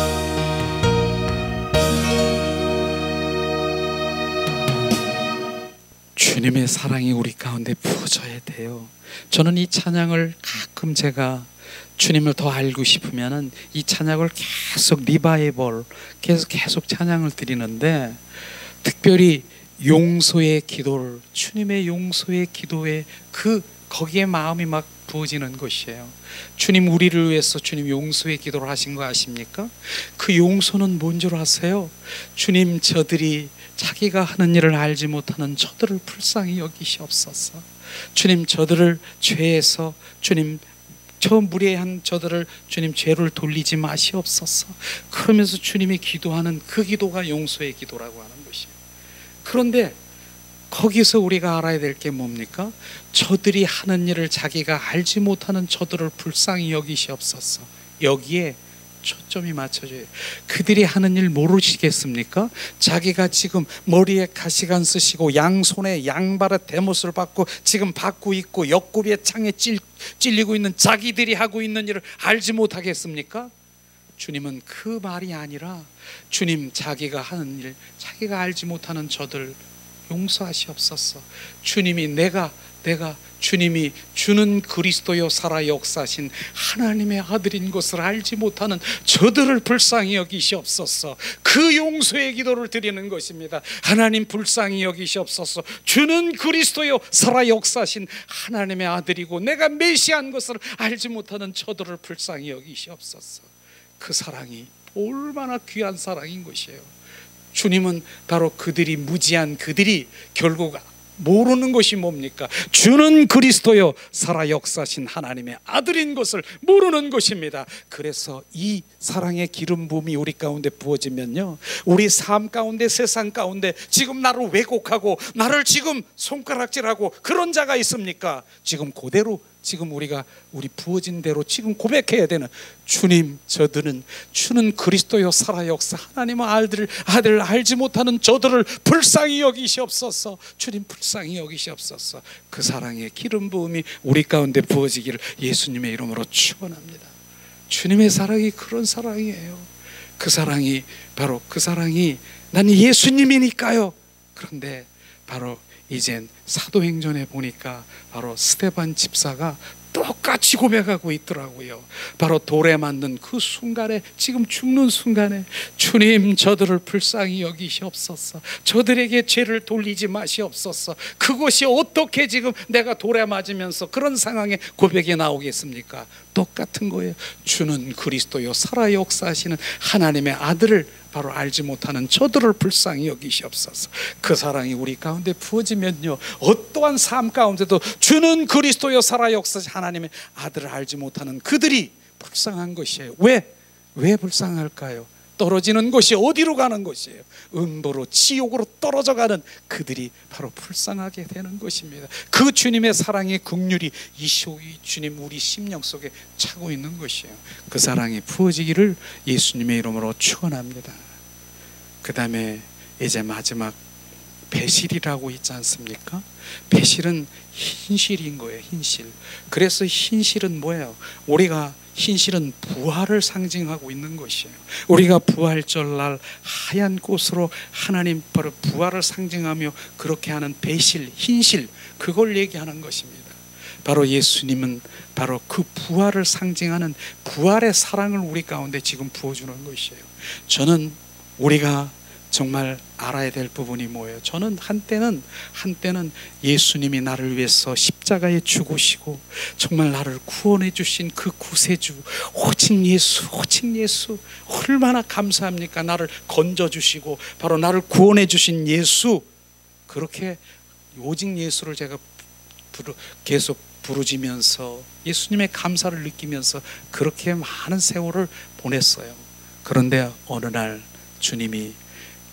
주님의 사랑이 우리 가운데 부어져야 돼요. 저는 이 찬양을 가끔 제가 주님을 더 알고 싶으면은 이 찬양을 계속 리바이벌 계속 찬양을 드리는데, 특별히 용서의 기도를, 주님의 용서의 기도에 거기에 마음이 막 부어지는 것이에요. 주님, 우리를 위해서 주님 용서의 기도를 하신 거 아십니까? 그 용서는 뭔 줄 아세요? 주님, 저들이 자기가 하는 일을 알지 못하는 저들을 불쌍히 여기시옵소서. 주님, 저들을 죄에서 주님, 저 무례한 저들을 주님 죄를 돌리지 마시옵소서. 그러면서 주님이 기도하는 그 기도가 용서의 기도라고 하는 것이에요. 그런데 거기서 우리가 알아야 될 게 뭡니까? 저들이 하는 일을 자기가 알지 못하는 저들을 불쌍히 여기시옵소서. 여기에 초점이 맞춰져요. 그들이 하는 일 모르시겠습니까? 자기가 지금 머리에 가시관 쓰시고 양손에 양발의 대못을 받고 지금 받고 있고 옆구리에 창에 찔리고 있는 자기들이 하고 있는 일을 알지 못하겠습니까? 주님은 그 말이 아니라, 주님, 자기가 하는 일, 자기가 알지 못하는 저들 용서하시옵소서. 주님이 내가 주님이 주는 그리스도요 살아 역사신 하나님의 아들인 것을 알지 못하는 저들을 불쌍히 여기시옵소서. 그 용서의 기도를 드리는 것입니다. 하나님, 불쌍히 여기시옵소서. 주는 그리스도요 살아 역사신 하나님의 아들이고 내가 메시아인 것을 알지 못하는 저들을 불쌍히 여기시옵소서. 그 사랑이 얼마나 귀한 사랑인 것이에요. 주님은 바로 그들이 무지한 그들이 결국 모르는 것이 뭡니까? 주는 그리스도요 살아 역사신 하나님의 아들인 것을 모르는 것입니다. 그래서 이 사랑의 기름 부음이 우리 가운데 부어지면요, 우리 삶 가운데, 세상 가운데 지금 나를 왜곡하고 나를 지금 손가락질하고 그런 자가 있습니까? 지금 그대로 지금 우리 부어진 대로 지금 고백해야 되는, 주님, 저들은 주는 그리스도요 살아 역사 하나님의 아들을 알지 못하는 저들을 불쌍히 여기시옵소서. 주님, 불쌍히 여기시옵소서. 그 사랑의 기름 부음이 우리 가운데 부어지기를 예수님의 이름으로 축원합니다. 주님의 사랑이 그런 사랑이에요. 그 사랑이 바로 그 사랑이 나는 예수님이니까요. 그런데 바로 이젠 사도행전에 보니까 바로 스데반 집사가 똑같이 고백하고 있더라고요. 바로 돌에 맞는 그 순간에, 지금 죽는 순간에, 주님, 저들을 불쌍히 여기시옵소서. 저들에게 죄를 돌리지 마시옵소서. 그것이 어떻게 지금 내가 돌에 맞으면서 그런 상황에 고백이 나오겠습니까? 똑같은 거예요. 주는 그리스도요 살아 역사하시는 하나님의 아들을 바로 알지 못하는 저들을 불쌍히 여기시옵소서. 그 사랑이 우리 가운데 부어지면요, 어떠한 삶 가운데도 주는 그리스도여 살아 역사하시는 하나님의 아들을 알지 못하는 그들이 불쌍한 것이에요. 왜 불쌍할까요? 떨어지는 것이 어디로 가는 것이에요? 음보로, 지옥으로 떨어져 가는 그들이 바로 불쌍하게 되는 것입니다. 그 주님의 사랑의 긍휼이 이 주님 우리 심령 속에 차고 있는 것이에요. 그 사랑이 부어지기를 예수님의 이름으로 축원합니다. 그 다음에 이제 마지막 배실이라고 있지 않습니까? 배실은 흰실인 거예요. 흰실. 그래서 흰실은 뭐예요? 흰실은 부활을 상징하고 있는 것이에요. 우리가 부활절날 하얀 꽃으로 하나님 바로 부활을 상징하며 그렇게 하는 배실, 흰실, 그걸 얘기하는 것입니다. 바로 예수님은 바로 그 부활을 상징하는 부활의 사랑을 우리 가운데 지금 부어주는 것이에요. 저는 우리가 정말 알아야 될 부분이 뭐예요? 저는 한때는 예수님이 나를 위해서 십자가에 죽으시고 정말 나를 구원해 주신 그 구세주, 오직 예수 얼마나 감사합니까? 나를 건져 주시고 바로 나를 구원해 주신 예수, 그렇게 오직 예수를 제가 계속 부르짖으면서 예수님의 감사를 느끼면서 그렇게 많은 세월을 보냈어요. 그런데 어느 날 주님이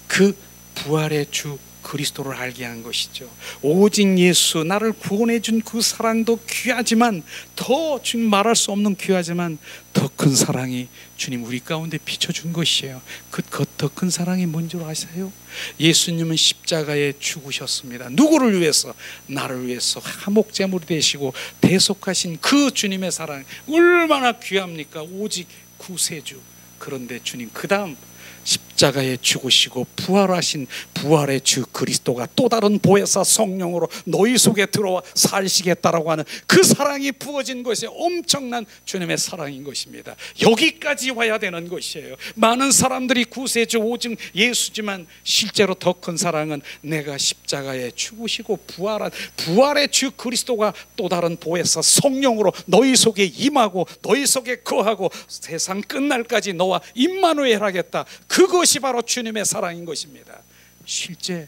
그 부활의 주 그리스도를 알게 한 것이죠. 오직 예수, 나를 구원해 준 그 사랑도 귀하지만, 더 지금 말할 수 없는 귀하지만 더 큰 사랑이 주님 우리 가운데 비춰준 것이에요. 그 더 큰 사랑이 뭔지 아세요? 예수님은 십자가에 죽으셨습니다. 누구를 위해서? 나를 위해서 화목제물이 되시고 대속하신 그 주님의 사랑 얼마나 귀합니까? 오직 구세주. 그런데 주님 그 다음 십자가에 죽으시고 부활하신 부활의 주 그리스도가 또 다른 보혜사 성령으로 너희 속에 들어와 살시겠다라고 하는 그 사랑이 부어진 것이 엄청난 주님의 사랑인 것입니다. 여기까지 와야 되는 것이에요. 많은 사람들이 구세주 오직 예수지만 실제로 더 큰 사랑은 내가 십자가에 죽으시고 부활한 부활의 주 그리스도가 또 다른 보혜사 성령으로 너희 속에 임하고 너희 속에 거하고 세상 끝날까지 너와 임마누엘 하겠다. 그것이 바로 주님의 사랑인 것입니다. 실제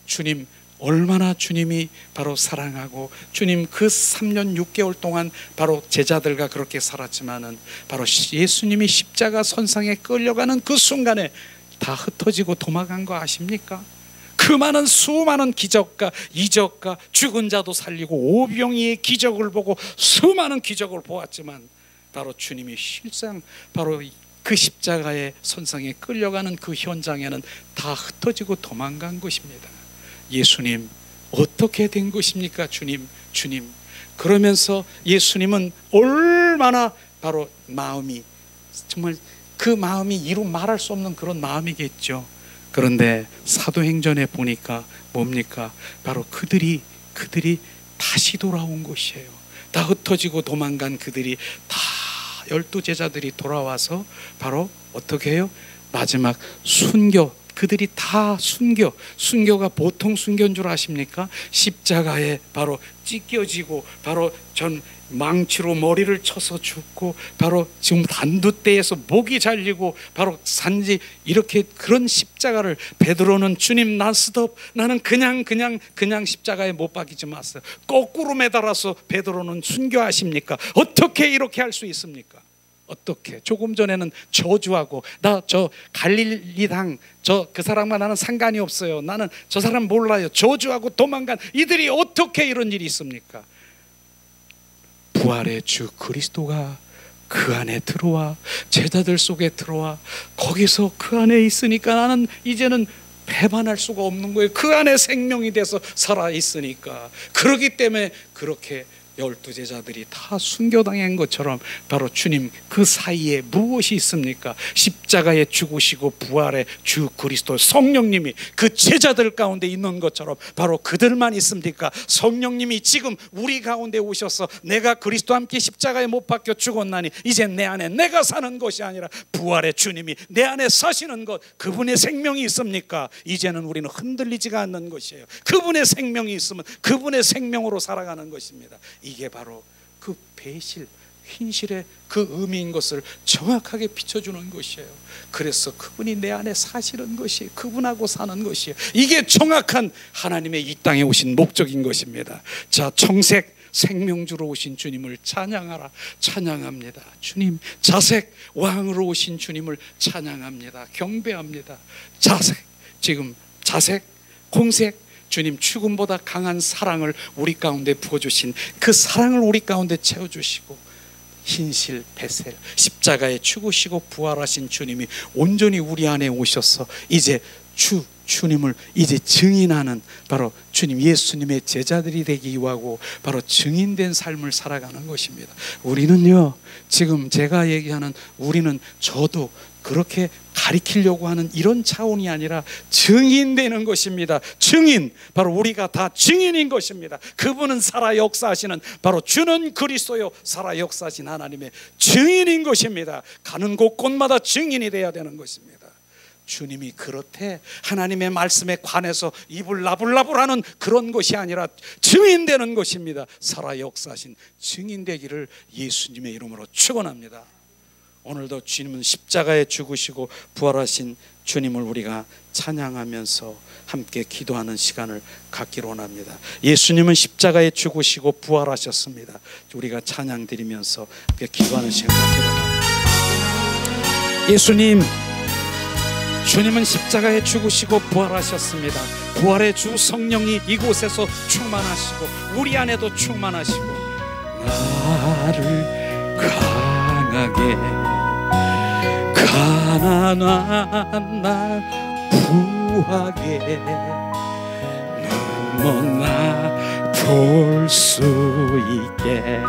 주님 얼마나 주님이 바로 사랑하고 주님 그 3년 6개월 동안 바로 제자들과 그렇게 살았지만은 바로 예수님이 십자가 선상에 끌려가는 그 순간에 다 흩어지고 도망간 거 아십니까? 그 많은 수많은 기적과 이적과 죽은 자도 살리고 오병이의 기적을 보고 수많은 기적을 보았지만 바로 주님이 실상 바로 그 십자가의 선상에 끌려가는 그 현장에는 다 흩어지고 도망간 것입니다. 예수님 어떻게 된 것입니까? 주님 그러면서 예수님은 얼마나 바로 마음이 정말 그 마음이 이루 말할 수 없는 그런 마음이겠죠. 그런데 사도행전에 보니까 뭡니까? 바로 그들이 다시 돌아온 것이에요. 다 흩어지고 도망간 그들이 다 12제자들이 돌아와서 바로 어떻게 해요? 마지막 순교, 그들이 다 순교가 보통 순교인 줄 아십니까? 십자가에 바로 찢겨지고 바로 전 망치로 머리를 쳐서 죽고 바로 지금 단두대에서 목이 잘리고 바로 산지 이렇게 그런 십자가를 베드로는 주님 난 스톱, 나는 그냥 십자가에 못 박이지 마세요. 거꾸로 매달아서 베드로는 순교하십니까? 어떻게 이렇게 할 수 있습니까? 어떻게? 조금 전에는 저주하고 나 저 갈릴리당 그 사람과 나는 상관이 없어요. 나는 저 사람 몰라요. 저주하고 도망간 이들이 어떻게 이런 일이 있습니까? 부활의 주 그리스도가 그 안에 들어와 제자들 속에 들어와 거기서 그 안에 있으니까 나는 이제는 배반할 수가 없는 거예요. 그 안에 생명이 돼서 살아있으니까. 그렇기 때문에 그렇게 12제자들이 다 순교당한 것처럼 바로 주님 그 사이에 무엇이 있습니까? 십자가에 죽으시고 부활의 주 그리스도 성령님이 그 제자들 가운데 있는 것처럼 바로 그들만 있습니까? 성령님이 지금 우리 가운데 오셔서 내가 그리스도와 함께 십자가에 못 박혀 죽었나니 이제 내 안에 내가 사는 것이 아니라 부활의 주님이 내 안에 사시는 것, 그분의 생명이 있습니까? 이제는 우리는 흔들리지가 않는 것이에요. 그분의 생명이 있으면 그분의 생명으로 살아가는 것입니다. 이게 바로 그 배실, 흰실의 그 의미인 것을 정확하게 비춰주는 것이에요. 그래서 그분이 내 안에 사시는 것이 그분하고 사는 것이에요. 이게 정확한 하나님의 이 땅에 오신 목적인 것입니다. 자, 청색 생명주로 오신 주님을 찬양하라. 찬양합니다. 주님, 자색 왕으로 오신 주님을 찬양합니다. 경배합니다. 자색, 지금 자색, 공색, 주님 죽음보다 강한 사랑을 우리 가운데 부어주신 그 사랑을 우리 가운데 채워주시고 흰실, 베셀, 십자가에 죽으시고 부활하신 주님이 온전히 우리 안에 오셔서 이제 주님을 이제 증인하는 바로 주님 예수님의 제자들이 되기 위하고 바로 증인된 삶을 살아가는 것입니다. 우리는요, 지금 제가 얘기하는 우리는 저도 그렇게 가리키려고 하는 이런 차원이 아니라 증인되는 것입니다. 증인, 바로 우리가 다 증인인 것입니다. 그분은 살아 역사하시는 바로 주는 그리스도요 살아 역사하신 하나님의 증인인 것입니다. 가는 곳곳마다 증인이 되어야 되는 것입니다. 주님이 그렇대. 하나님의 말씀에 관해서 입을 나불나불하는 그런 것이 아니라 증인되는 것입니다. 살아 역사하신 증인되기를 예수님의 이름으로 축원합니다. 오늘도 주님은 십자가에 죽으시고 부활하신 주님을 우리가 찬양하면서 함께 기도하는 시간을 갖기로 원합니다. 예수님은 십자가에 죽으시고 부활하셨습니다. 우리가 찬양 드리면서 함께 기도하는 시간 갖기로 원합니다. 예수님, 주님은 십자가에 죽으시고 부활하셨습니다. 부활의 주 성령이 이곳에서 충만하시고 우리 안에도 충만하시고 나를 강하게 가난한 날 부하게 눈먼 날 볼 수 있게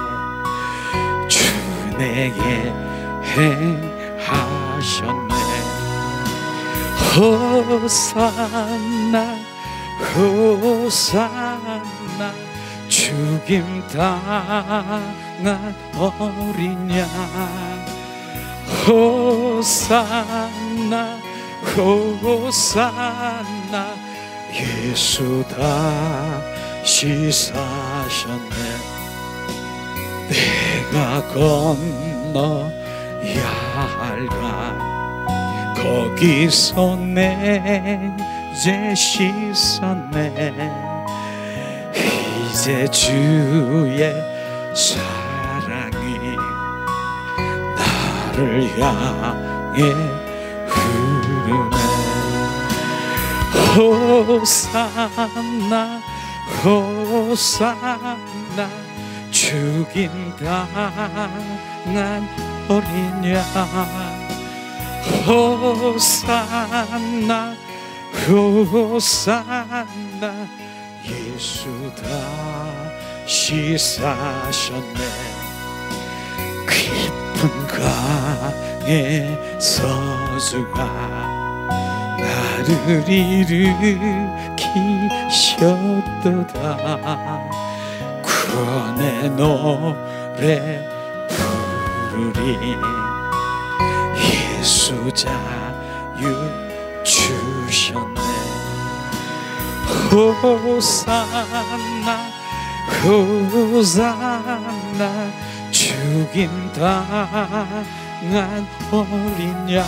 주 내게 행하셨네. 호산나 호산나 죽임 당한 어린 양 호산나 호산나 예수 다시 사셨네. 내가 건너야 할 강 거기서 내 이제 씻었네. 이제 주의 사랑이 나를 향해 흐르네. 호산나 호산나 죽임 당한 어린 양 호산나 호산나 예수 다시 사셨네. 깊은 강에서 주가 나를 일으키셨도다. 구원의 노래 부르리. 예수 자유 주셨네. 호산나 호산나 죽임 당한 어린 양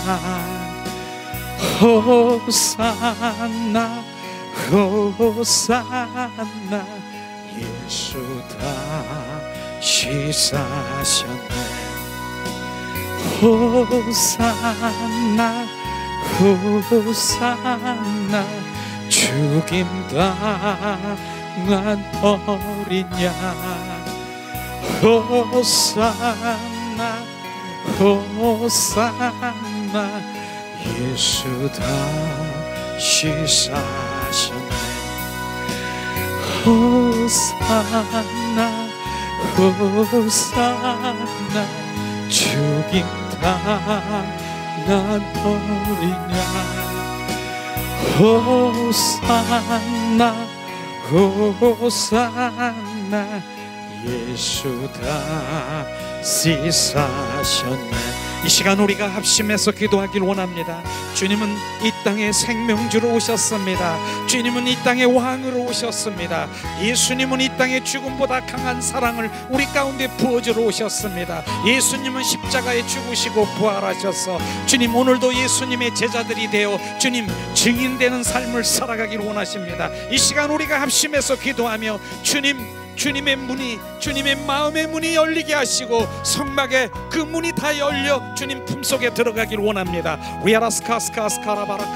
호산나 호산나 예수 다시 사셨네. 호산나 호산나 죽임 당한 어린 양 호산나 호산나 예수 다시 사셨네. 호산나 호산나 죽임 당한 어린 양 호산나 호산나 예수 다시 사셨네. 이 시간 우리가 합심해서 기도하길 원합니다. 주님은 이 땅에 생명주로 오셨습니다. 주님은 이 땅에 왕으로 오셨습니다. 예수님은 이 땅에 죽음보다 강한 사랑을 우리 가운데 부어주러 오셨습니다. 예수님은 십자가에 죽으시고 부활하셔서 주님 오늘도 예수님의 제자들이 되어 주님 증인되는 삶을 살아가길 원하십니다. 이 시간 우리가 합심해서 기도하며 주님의 문이, 주님의 마음의 문이 열리게 하시고 성막에 그 문이 다 열려 주님 품속에 들어가길 원합니다. 위아라스카스카스카라바라